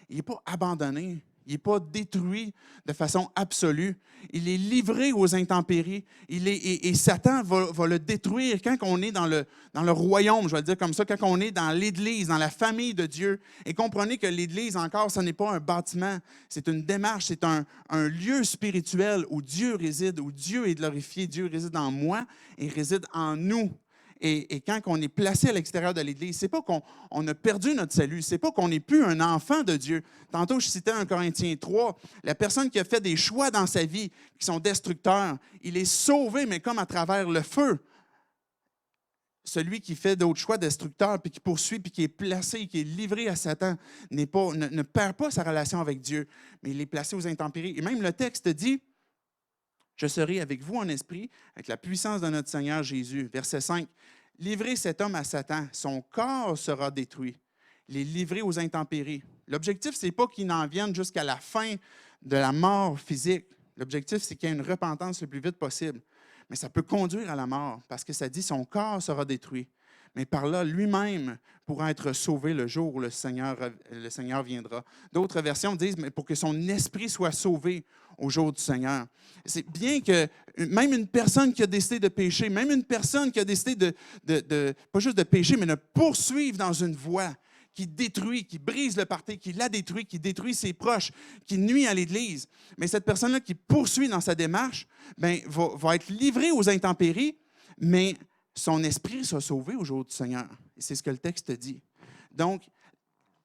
Il n'est pas abandonné. Il n'est pas détruit de façon absolue. Il est livré aux intempéries. Et Satan va le détruire quand on est dans le royaume, je vais le dire comme ça, quand on est dans l'Église, dans la famille de Dieu. Et comprenez que l'Église, encore, ce n'est pas un bâtiment, c'est une démarche, c'est un lieu spirituel où Dieu réside, où Dieu est glorifié. Dieu réside en moi et réside en nous. Et quand on est placé à l'extérieur de l'Église, ce n'est pas qu'on a perdu notre salut, ce n'est pas qu'on n'est plus un enfant de Dieu. Tantôt, je citais 1 Corinthiens 3, la personne qui a fait des choix dans sa vie qui sont destructeurs, il est sauvé, mais comme à travers le feu. Celui qui fait d'autres choix destructeurs, puis qui poursuit, puis qui est placé, qui est livré à Satan, ne perd pas sa relation avec Dieu, mais il est placé aux intempéries. Et même le texte dit, je serai avec vous en esprit, avec la puissance de notre Seigneur Jésus. Verset 5. Livrez cet homme à Satan, son corps sera détruit. Il est livré aux intempéries. L'objectif, ce n'est pas qu'il n'en vienne jusqu'à la fin de la mort physique. L'objectif, c'est qu'il y ait une repentance le plus vite possible. Mais ça peut conduire à la mort, parce que ça dit son corps sera détruit. Mais par là, lui-même pourra être sauvé le jour où le Seigneur viendra. D'autres versions disent, mais pour que son esprit soit sauvé au jour du Seigneur. C'est bien que même une personne qui a décidé de pécher, même une personne qui a décidé pas juste de pécher, mais de poursuivre dans une voie qui détruit, qui brise le party, qui la détruit, qui détruit ses proches, qui nuit à l'Église. Mais cette personne-là qui poursuit dans sa démarche, bien, va être livrée aux intempéries, mais son esprit sera sauvé au jour du Seigneur. Et c'est ce que le texte dit. Donc,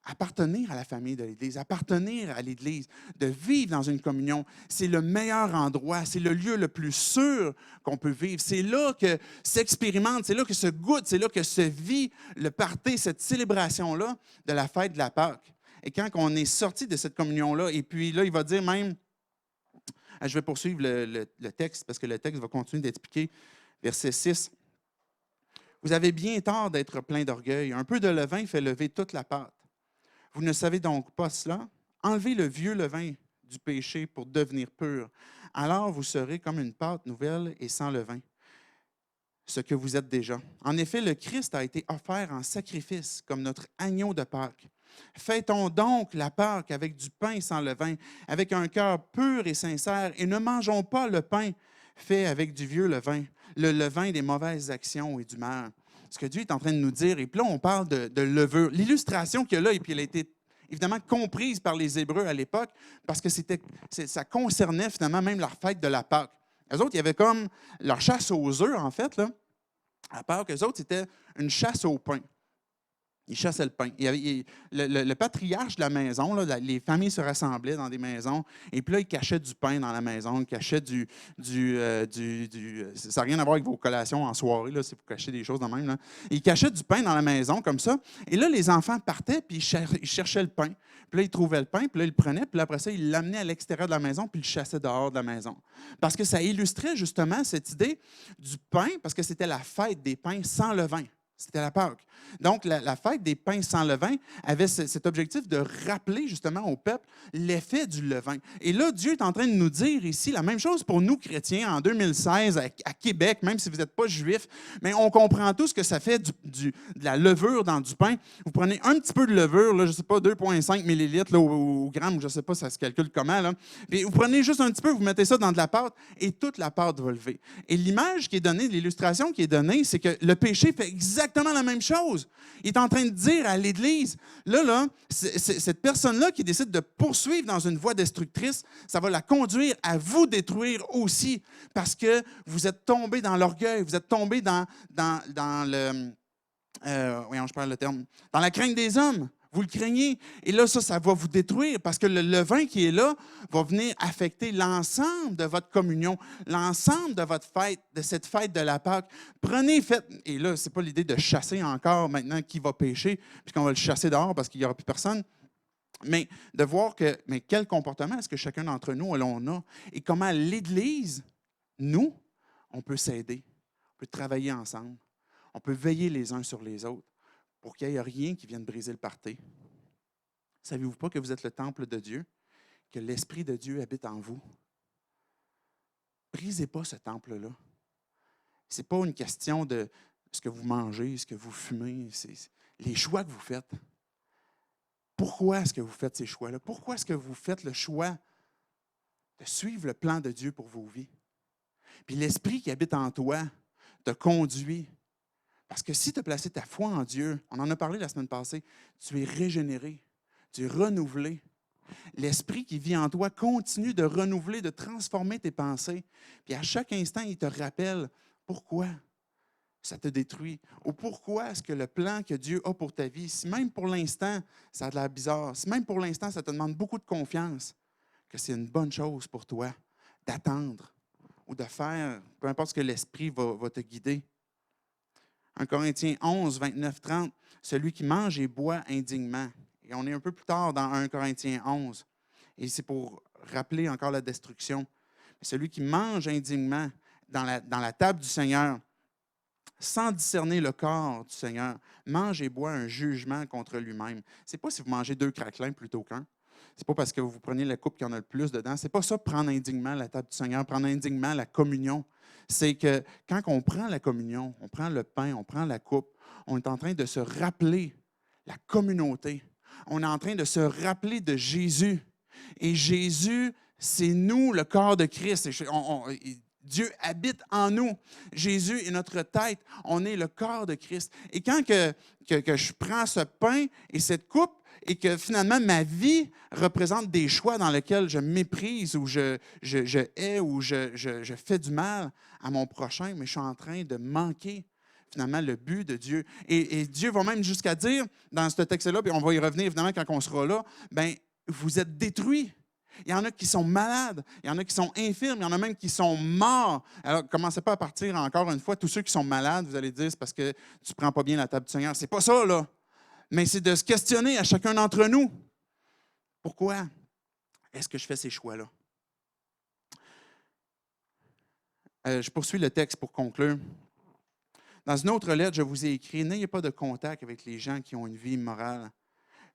appartenir à la famille de l'Église, appartenir à l'Église, de vivre dans une communion, c'est le meilleur endroit, c'est le lieu le plus sûr qu'on peut vivre. C'est là que s'expérimente, c'est là que se goûte, c'est là que se vit le party, cette célébration-là de la fête de la Pâque. Et quand on est sorti de cette communion-là, et puis là, il va dire même, je vais poursuivre le texte parce que le texte va continuer d'expliquer, verset 6. Vous avez bien tort d'être plein d'orgueil. Un peu de levain fait lever toute la pâte. Vous ne savez donc pas cela? Enlevez le vieux levain du péché pour devenir pur. Alors vous serez comme une pâte nouvelle et sans levain, ce que vous êtes déjà. En effet, le Christ a été offert en sacrifice comme notre agneau de Pâques. Fêtons donc la Pâque avec du pain sans levain, avec un cœur pur et sincère, et ne mangeons pas le pain fait avec du vieux levain, le levain des mauvaises actions et du mal. Ce que Dieu est en train de nous dire, et puis là, on parle de levure. L'illustration qu'il y a là, et puis elle a été évidemment comprise par les Hébreux à l'époque, parce que ça concernait finalement même leur fête de la Pâque. Eux autres, il y avait comme leur chasse aux œufs, en fait, là. À Pâques, eux autres, c'était une chasse au pain. Ils chassaient le pain. Le patriarche de la maison, là, les familles se rassemblaient dans des maisons, et puis là, ils cachaient du pain dans la maison, ils cachaient ça n'a rien à voir avec vos collations en soirée, là, si vous cachez des choses de même. Là. Ils cachaient du pain dans la maison, comme ça, et là, les enfants partaient, puis ils cherchaient le pain. Puis là, ils trouvaient le pain, puis là, ils le prenaient, puis là, après ça, ils l'amenaient à l'extérieur de la maison, puis ils le chassaient dehors de la maison. Parce que ça illustrait justement cette idée du pain, parce que c'était la fête des pains sans levain. C'était la Pâque. Donc, la fête des pains sans levain avait cet objectif de rappeler justement au peuple l'effet du levain. Et là, Dieu est en train de nous dire ici la même chose pour nous, chrétiens, en 2016, à Québec, même si vous n'êtes pas juif, mais on comprend tous que ça fait de la levure dans du pain. Vous prenez un petit peu de levure, là, je ne sais pas, 2,5 millilitres là, au gramme, je ne sais pas, ça se calcule comment. Là. Puis vous prenez juste un petit peu, vous mettez ça dans de la pâte et toute la pâte va lever. Et l'image qui est donnée, l'illustration qui est donnée, c'est que le péché fait exactement la même chose. Il est en train de dire à l'Église, là, cette personne-là qui décide de poursuivre dans une voie destructrice, ça va la conduire à vous détruire aussi, parce que vous êtes tombé dans l'orgueil, vous êtes tombé dans le... voyons, je perds le terme. Dans la crainte des hommes. Vous le craignez. Et là, ça va vous détruire parce que le levain qui est là va venir affecter l'ensemble de votre communion, l'ensemble de votre fête, de cette fête de la Pâque. Prenez, faites. Et là, ce n'est pas l'idée de chasser encore maintenant qui va pécher, puis qu'on va le chasser dehors parce qu'il n'y aura plus personne. Mais de voir mais quel comportement est-ce que chacun d'entre nous, on a et comment l'Église, nous, on peut s'aider, on peut travailler ensemble, on peut veiller les uns sur les autres, pour qu'il n'y ait rien qui vienne briser le party. Savez-vous pas que vous êtes le temple de Dieu, que l'Esprit de Dieu habite en vous? Brisez pas ce temple-là. Ce n'est pas une question de ce que vous mangez, ce que vous fumez, c'est les choix que vous faites. Pourquoi est-ce que vous faites ces choix-là? Pourquoi est-ce que vous faites le choix de suivre le plan de Dieu pour vos vies? Puis l'Esprit qui habite en toi te conduit. Parce que si tu as placé ta foi en Dieu, on en a parlé la semaine passée, tu es régénéré, tu es renouvelé. L'Esprit qui vit en toi continue de renouveler, de transformer tes pensées. Puis à chaque instant, il te rappelle pourquoi ça te détruit ou pourquoi est-ce que le plan que Dieu a pour ta vie, si même pour l'instant, ça a l'air bizarre, si même pour l'instant, ça te demande beaucoup de confiance, que c'est une bonne chose pour toi d'attendre ou de faire, peu importe ce que l'Esprit va te guider. 1 Corinthiens 11, 29, 30, celui qui mange et boit indignement. Et on est un peu plus tard dans 1 Corinthiens 11. Et c'est pour rappeler encore la destruction. Celui qui mange indignement dans la table du Seigneur, sans discerner le corps du Seigneur, mange et boit un jugement contre lui-même. Ce n'est pas si vous mangez 2 craquelins plutôt qu'un. Ce n'est pas parce que vous prenez la coupe qu'il y en a le plus dedans. Ce n'est pas ça, prendre indignement la table du Seigneur, prendre indignement la communion. C'est que quand on prend la communion, on prend le pain, on prend la coupe, on est en train de se rappeler la communauté. On est en train de se rappeler de Jésus. Et Jésus, c'est nous, le corps de Christ. Dieu habite en nous. Jésus est notre tête. On est le corps de Christ. Et quand que je prends ce pain et cette coupe, et que finalement, ma vie représente des choix dans lesquels je méprise ou je hais ou je fais du mal à mon prochain, mais je suis en train de manquer finalement le but de Dieu. Et Dieu va même jusqu'à dire, dans ce texte-là, puis on va y revenir évidemment quand on sera là, bien, vous êtes détruits. Il y en a qui sont malades, il y en a qui sont infirmes, il y en a même qui sont morts. Alors, commencez pas à partir encore une fois. Tous ceux qui sont malades, vous allez dire, c'est parce que tu ne prends pas bien la table du Seigneur. C'est pas ça, là. Mais c'est de se questionner à chacun d'entre nous. Pourquoi est-ce que je fais ces choix-là? Je poursuis le texte pour conclure. Dans une autre lettre, je vous ai écrit, n'ayez pas de contact avec les gens qui ont une vie immorale.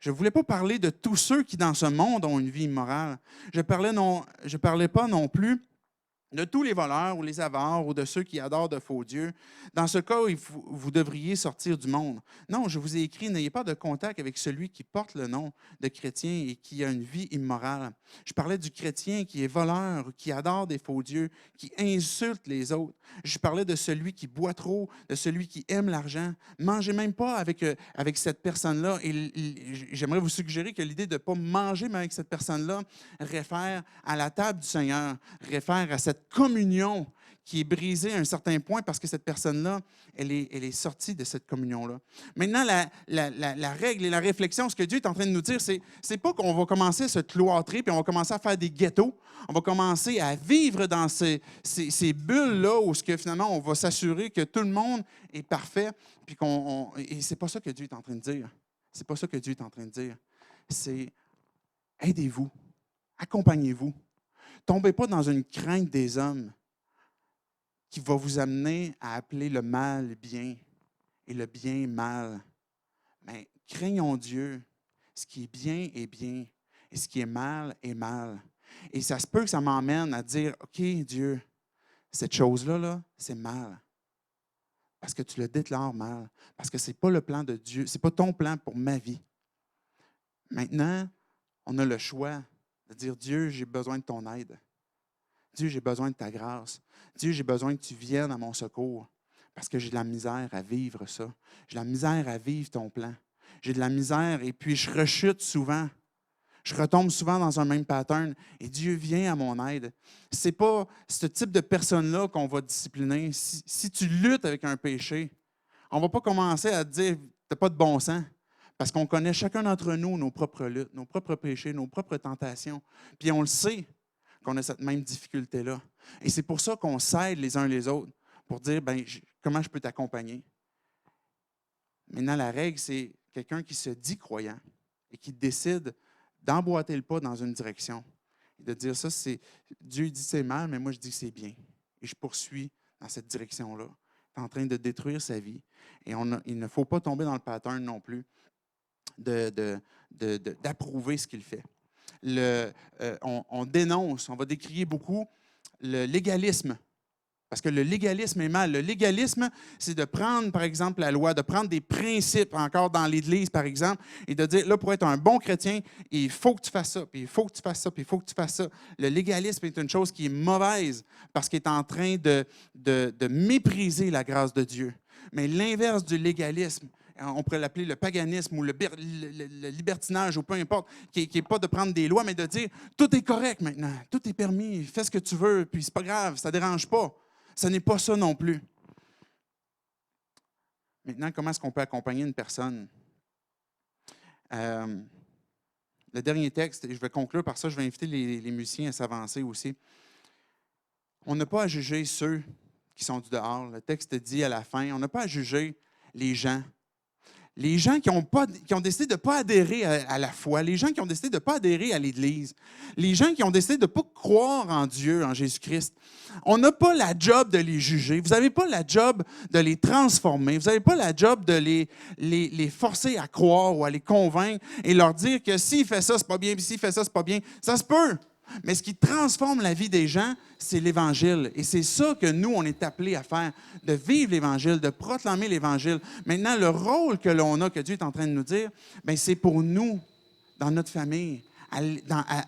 Je ne voulais pas parler de tous ceux qui, dans ce monde, ont une vie immorale. Je ne parlais pas non plus de tous les voleurs ou les avares ou de ceux qui adorent de faux dieux. Dans ce cas, vous devriez sortir du monde. Non, je vous ai écrit, n'ayez pas de contact avec celui qui porte le nom de chrétien et qui a une vie immorale. Je parlais du chrétien qui est voleur, qui adore des faux dieux, qui insulte les autres. Je parlais de celui qui boit trop, de celui qui aime l'argent. Mangez même pas avec cette personne-là. Et j'aimerais vous suggérer que l'idée de ne pas manger même avec cette personne-là réfère à la table du Seigneur, réfère à cette communion qui est brisée à un certain point parce que cette personne-là, elle est sortie de cette communion-là. Maintenant, la règle et la réflexion, ce que Dieu est en train de nous dire, c'est pas qu'on va commencer à se cloîtrer puis on va commencer à faire des ghettos. On va commencer à vivre dans ces bulles-là où finalement, on va s'assurer que tout le monde est parfait. Puis et c'est pas ça que Dieu est en train de dire. C'est pas ça que Dieu est en train de dire. C'est aidez-vous, accompagnez-vous. Tombez pas dans une crainte des hommes qui va vous amener à appeler le mal bien et le bien mal. Mais craignons Dieu. Ce qui est bien est bien et ce qui est mal est mal. Et ça se peut que ça m'emmène à dire, OK, Dieu, cette chose-là, là, c'est mal. Parce que tu le déclares mal. Parce que ce n'est pas le plan de Dieu. Ce n'est pas ton plan pour ma vie. Maintenant, on a le choix de dire, Dieu, j'ai besoin de ton aide. Dieu, j'ai besoin de ta grâce. Dieu, j'ai besoin que tu viennes à mon secours parce que j'ai de la misère à vivre ça. J'ai de la misère à vivre ton plan. J'ai de la misère et puis je rechute souvent. Je retombe souvent dans un même pattern et Dieu vient à mon aide. Ce n'est pas ce type de personne-là qu'on va discipliner. Si tu luttes avec un péché, on ne va pas commencer à te dire tu n'as pas de bon sens. Parce qu'on connaît chacun d'entre nous nos propres luttes, nos propres péchés, nos propres tentations. Puis on le sait qu'on a cette même difficulté-là. Et c'est pour ça qu'on s'aide les uns les autres pour dire comment je peux t'accompagner. Maintenant, la règle, c'est quelqu'un qui se dit croyant et qui décide d'emboîter le pas dans une direction. Et de dire ça, Dieu dit c'est mal, mais moi je dis que c'est bien. Et je poursuis dans cette direction-là. Il est en train de détruire sa vie. Et il ne faut pas tomber dans le pattern non plus d'approuver ce qu'il fait. On dénonce, on va décrier beaucoup le légalisme. Parce que le légalisme est mal. Le légalisme, c'est de prendre, par exemple, la loi, de prendre des principes encore dans l'Église, par exemple, et de dire, là, pour être un bon chrétien, il faut que tu fasses ça, puis il faut que tu fasses ça, puis il faut que tu fasses ça. Le légalisme est une chose qui est mauvaise parce qu'il est en train de mépriser la grâce de Dieu. Mais l'inverse du légalisme, on pourrait l'appeler le paganisme ou le libertinage ou peu importe, qui n'est pas de prendre des lois, mais de dire, tout est correct maintenant, tout est permis, fais ce que tu veux, puis c'est pas grave, ça ne dérange pas. Ce n'est pas ça non plus. Maintenant, comment est-ce qu'on peut accompagner une personne? Le dernier texte, et je vais conclure par ça, je vais inviter les musiciens à s'avancer aussi. On n'a pas à juger ceux qui sont du dehors. Le texte dit à la fin, on n'a pas à juger les gens. Les gens qui ont décidé de ne pas adhérer à la foi, les gens qui ont décidé de ne pas adhérer à l'Église, les gens qui ont décidé de ne pas croire en Dieu, en Jésus-Christ, on n'a pas la job de les juger. Vous n'avez pas la job de les transformer. Vous n'avez pas la job de les forcer à croire ou à les convaincre et leur dire que s'il fait ça, c'est pas bien, puis s'il fait ça, c'est pas bien. Ça se peut. Mais ce qui transforme la vie des gens, c'est l'Évangile. Et c'est ça que nous, on est appelés à faire, de vivre l'Évangile, de proclamer l'Évangile. Maintenant, le rôle que l'on a, que Dieu est en train de nous dire, c'est pour nous, dans notre famille,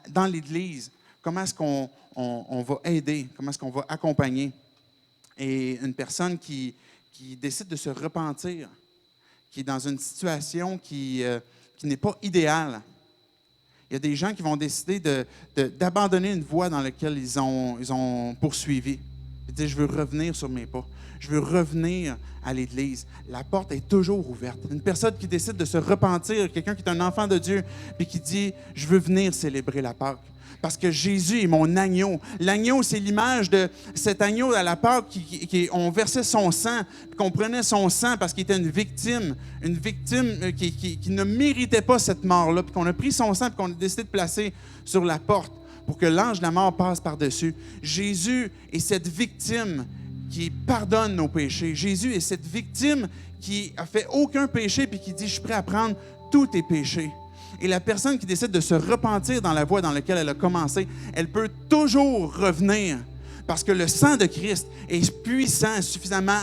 dans l'Église. Comment est-ce qu'on va aider, comment est-ce qu'on va accompagner. Et une personne qui décide de se repentir, qui est dans une situation qui n'est pas idéale. Il y a des gens qui vont décider d'abandonner une voie dans laquelle ils ont poursuivi. dire, je veux revenir sur mes pas. Je veux revenir à l'Église. La porte est toujours ouverte. Une personne qui décide de se repentir, quelqu'un qui est un enfant de Dieu, puis qui dit, je veux venir célébrer la Pâque. Parce que Jésus est mon agneau. L'agneau, c'est l'image de cet agneau à la Pâque on versait son sang, puis qu'on prenait son sang parce qu'il était une victime qui ne méritait pas cette mort-là, puis qu'on a pris son sang, puis qu'on a décidé de placer sur la porte pour que l'ange de la mort passe par-dessus. Jésus est cette victime qui pardonne nos péchés. Jésus est cette victime qui a fait aucun péché, puis qui dit, je suis prêt à prendre tous tes péchés. Et la personne qui décide de se repentir dans la voie dans laquelle elle a commencé, elle peut toujours revenir parce que le sang de Christ est puissant, suffisamment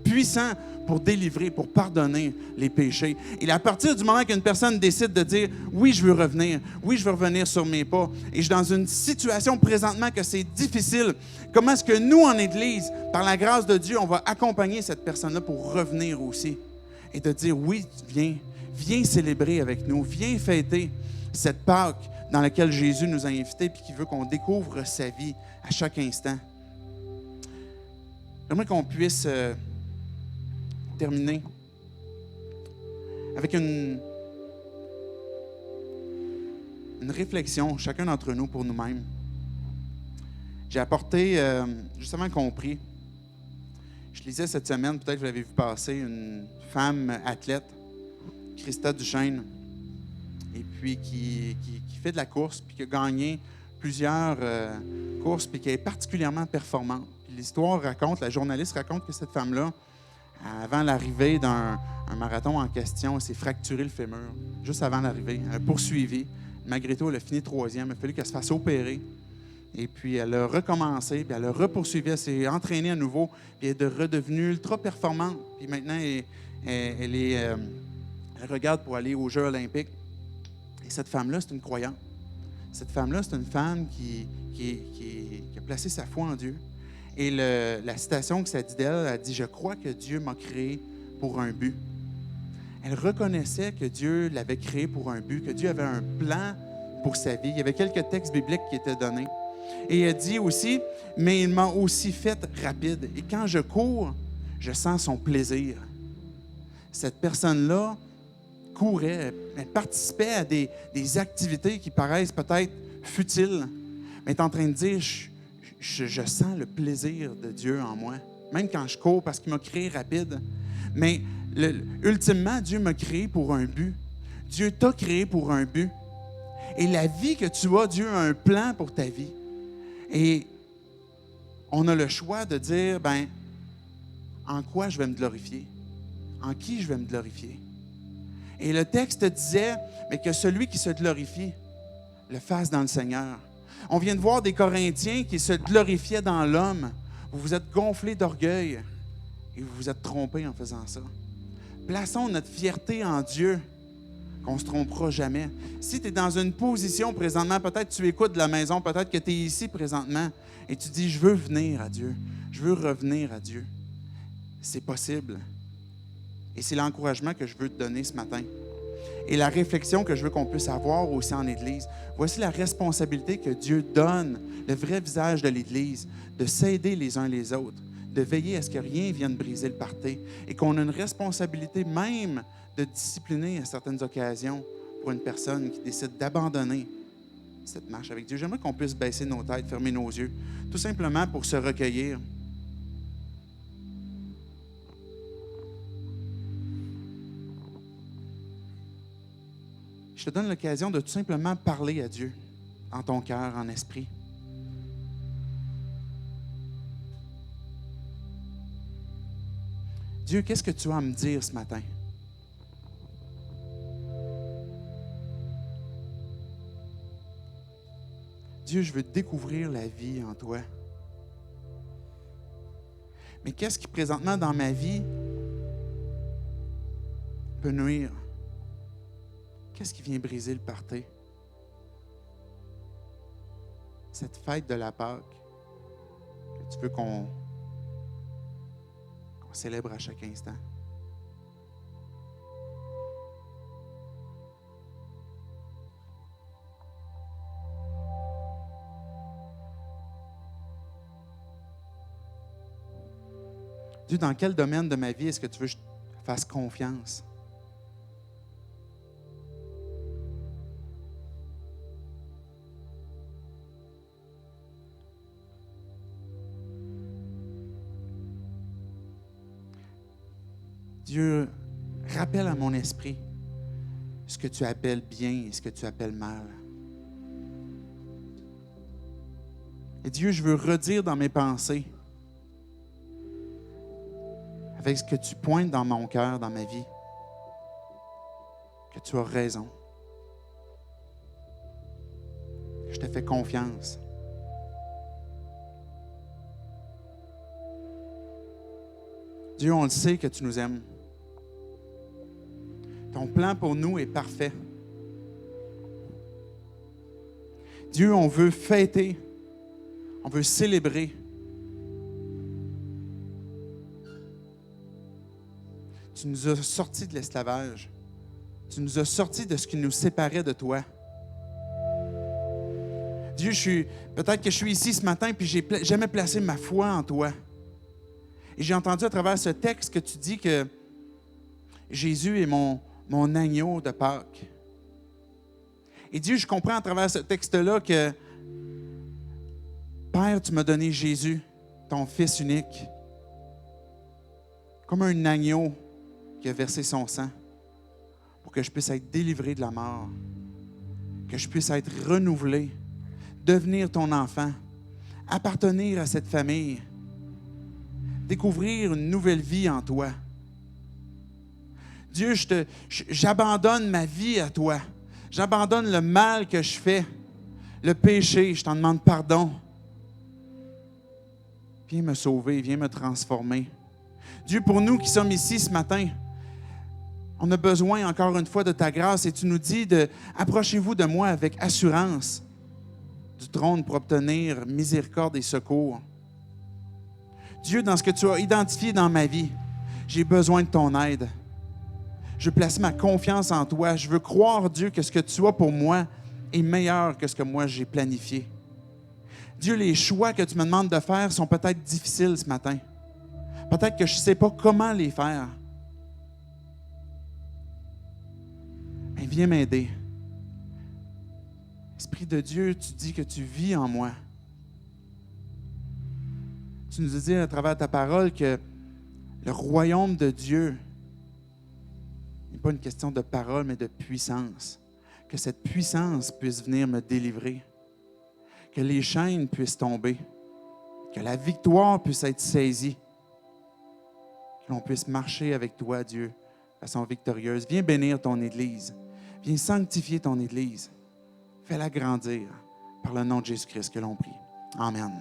puissant pour délivrer, pour pardonner les péchés. Et à partir du moment qu'une personne décide de dire « Oui, je veux revenir. Oui, je veux revenir sur mes pas. » Et je suis dans une situation présentement que c'est difficile. Comment est-ce que nous, en Église, par la grâce de Dieu, on va accompagner cette personne-là pour revenir aussi et de dire « Oui, viens célébrer avec nous. Viens fêter cette Pâque dans laquelle Jésus nous a invités et qui veut qu'on découvre sa vie à chaque instant. » J'aimerais qu'on puisse terminer avec une réflexion, chacun d'entre nous, pour nous-mêmes. J'ai apporté, justement compris, je lisais cette semaine, peut-être que vous l'avez vu passer, une femme athlète, Christa Duchesne, et puis qui fait de la course, puis qui a gagné plusieurs courses, puis qui est particulièrement performante. Puis l'histoire raconte, la journaliste raconte que cette femme-là, avant l'arrivée d'un marathon en question, elle s'est fracturé le fémur, juste avant l'arrivée. Elle a poursuivi. Malgré tout, elle a fini 3e. Il a fallu qu'elle se fasse opérer. Et puis, elle a recommencé, puis elle a repoursuivi, elle s'est entraînée à nouveau, puis elle est redevenue ultra performante. Puis maintenant, elle regarde pour aller aux Jeux olympiques. Et cette femme-là, c'est une croyante. Cette femme-là, c'est une femme qui a placé sa foi en Dieu. Et la citation que ça dit d'elle, elle dit « Je crois que Dieu m'a créé pour un but. » Elle reconnaissait que Dieu l'avait créé pour un but, que Dieu avait un plan pour sa vie. Il y avait quelques textes bibliques qui étaient donnés. Et elle dit aussi « Mais il m'a aussi fait rapide. Et quand je cours, je sens son plaisir. » Cette personne-là courait, elle participait à des activités qui paraissent peut-être futiles, mais elle est en train de dire je sens le plaisir de Dieu en moi, même quand je cours parce qu'il m'a créé rapide. Mais ultimement, Dieu m'a créé pour un but. Dieu t'a créé pour un but. Et la vie que tu as, Dieu a un plan pour ta vie. Et on a le choix de dire, en quoi je vais me glorifier? En qui je vais me glorifier? Et le texte disait, mais que celui qui se glorifie le fasse dans le Seigneur. On vient de voir des Corinthiens qui se glorifiaient dans l'homme. Vous vous êtes gonflés d'orgueil et vous vous êtes trompés en faisant ça. Plaçons notre fierté en Dieu, qu'on ne se trompera jamais. Si tu es dans une position présentement, peut-être tu écoutes de la maison, peut-être que tu es ici présentement et tu dis, je veux venir à Dieu, je veux revenir à Dieu. C'est possible. Et c'est l'encouragement que je veux te donner ce matin. Et la réflexion que je veux qu'on puisse avoir aussi en Église. Voici la responsabilité que Dieu donne, le vrai visage de l'Église, de s'aider les uns les autres, de veiller à ce que rien vienne briser le party et qu'on a une responsabilité même de discipliner à certaines occasions pour une personne qui décide d'abandonner cette marche avec Dieu. J'aimerais qu'on puisse baisser nos têtes, fermer nos yeux, tout simplement pour se recueillir. Je te donne l'occasion de tout simplement parler à Dieu en ton cœur, en esprit. Dieu, qu'est-ce que tu as à me dire ce matin? Dieu, je veux découvrir la vie en toi. Mais qu'est-ce qui, présentement, dans ma vie, peut nuire? Qu'est-ce qui vient briser le party? Cette fête de la Pâque que tu veux qu'on célèbre à chaque instant. Dieu, dans quel domaine de ma vie est-ce que tu veux que je te fasse confiance? Dieu, rappelle à mon esprit ce que tu appelles bien et ce que tu appelles mal. Et Dieu, je veux redire dans mes pensées, avec ce que tu pointes dans mon cœur, dans ma vie, que tu as raison. Je te fais confiance. Dieu, on le sait que tu nous aimes. Ton plan pour nous est parfait. Dieu, on veut fêter, on veut célébrer. Tu nous as sortis de l'esclavage. Tu nous as sortis de ce qui nous séparait de toi. Dieu, peut-être que je suis ici ce matin et je n'ai jamais placé ma foi en toi. Et j'ai entendu à travers ce texte que tu dis que Jésus est mon agneau de Pâques. Et Dieu, je comprends à travers ce texte-là que, Père, tu m'as donné Jésus, ton Fils unique, comme un agneau qui a versé son sang pour que je puisse être délivré de la mort, que je puisse être renouvelé, devenir ton enfant, appartenir à cette famille, découvrir une nouvelle vie en toi. Dieu, j'abandonne ma vie à toi. J'abandonne le mal que je fais, le péché. Je t'en demande pardon. Viens me sauver, viens me transformer. Dieu, pour nous qui sommes ici ce matin, on a besoin encore une fois de ta grâce et tu nous dis approchez-vous de moi avec assurance du trône pour obtenir miséricorde et secours. Dieu, dans ce que tu as identifié dans ma vie, j'ai besoin de ton aide. Je place ma confiance en toi. Je veux croire, Dieu, que ce que tu as pour moi est meilleur que ce que moi j'ai planifié. Dieu, les choix que tu me demandes de faire sont peut-être difficiles ce matin. Peut-être que je ne sais pas comment les faire. Mais viens m'aider. Esprit de Dieu, tu dis que tu vis en moi. Tu nous as dit à travers ta parole que le royaume de Dieu n'est pas une question de parole, mais de puissance. Que cette puissance puisse venir me délivrer. Que les chaînes puissent tomber. Que la victoire puisse être saisie. Que l'on puisse marcher avec toi, Dieu, de façon victorieuse. Viens bénir ton Église. Viens sanctifier ton Église. Fais-la grandir par le nom de Jésus-Christ que l'on prie. Amen.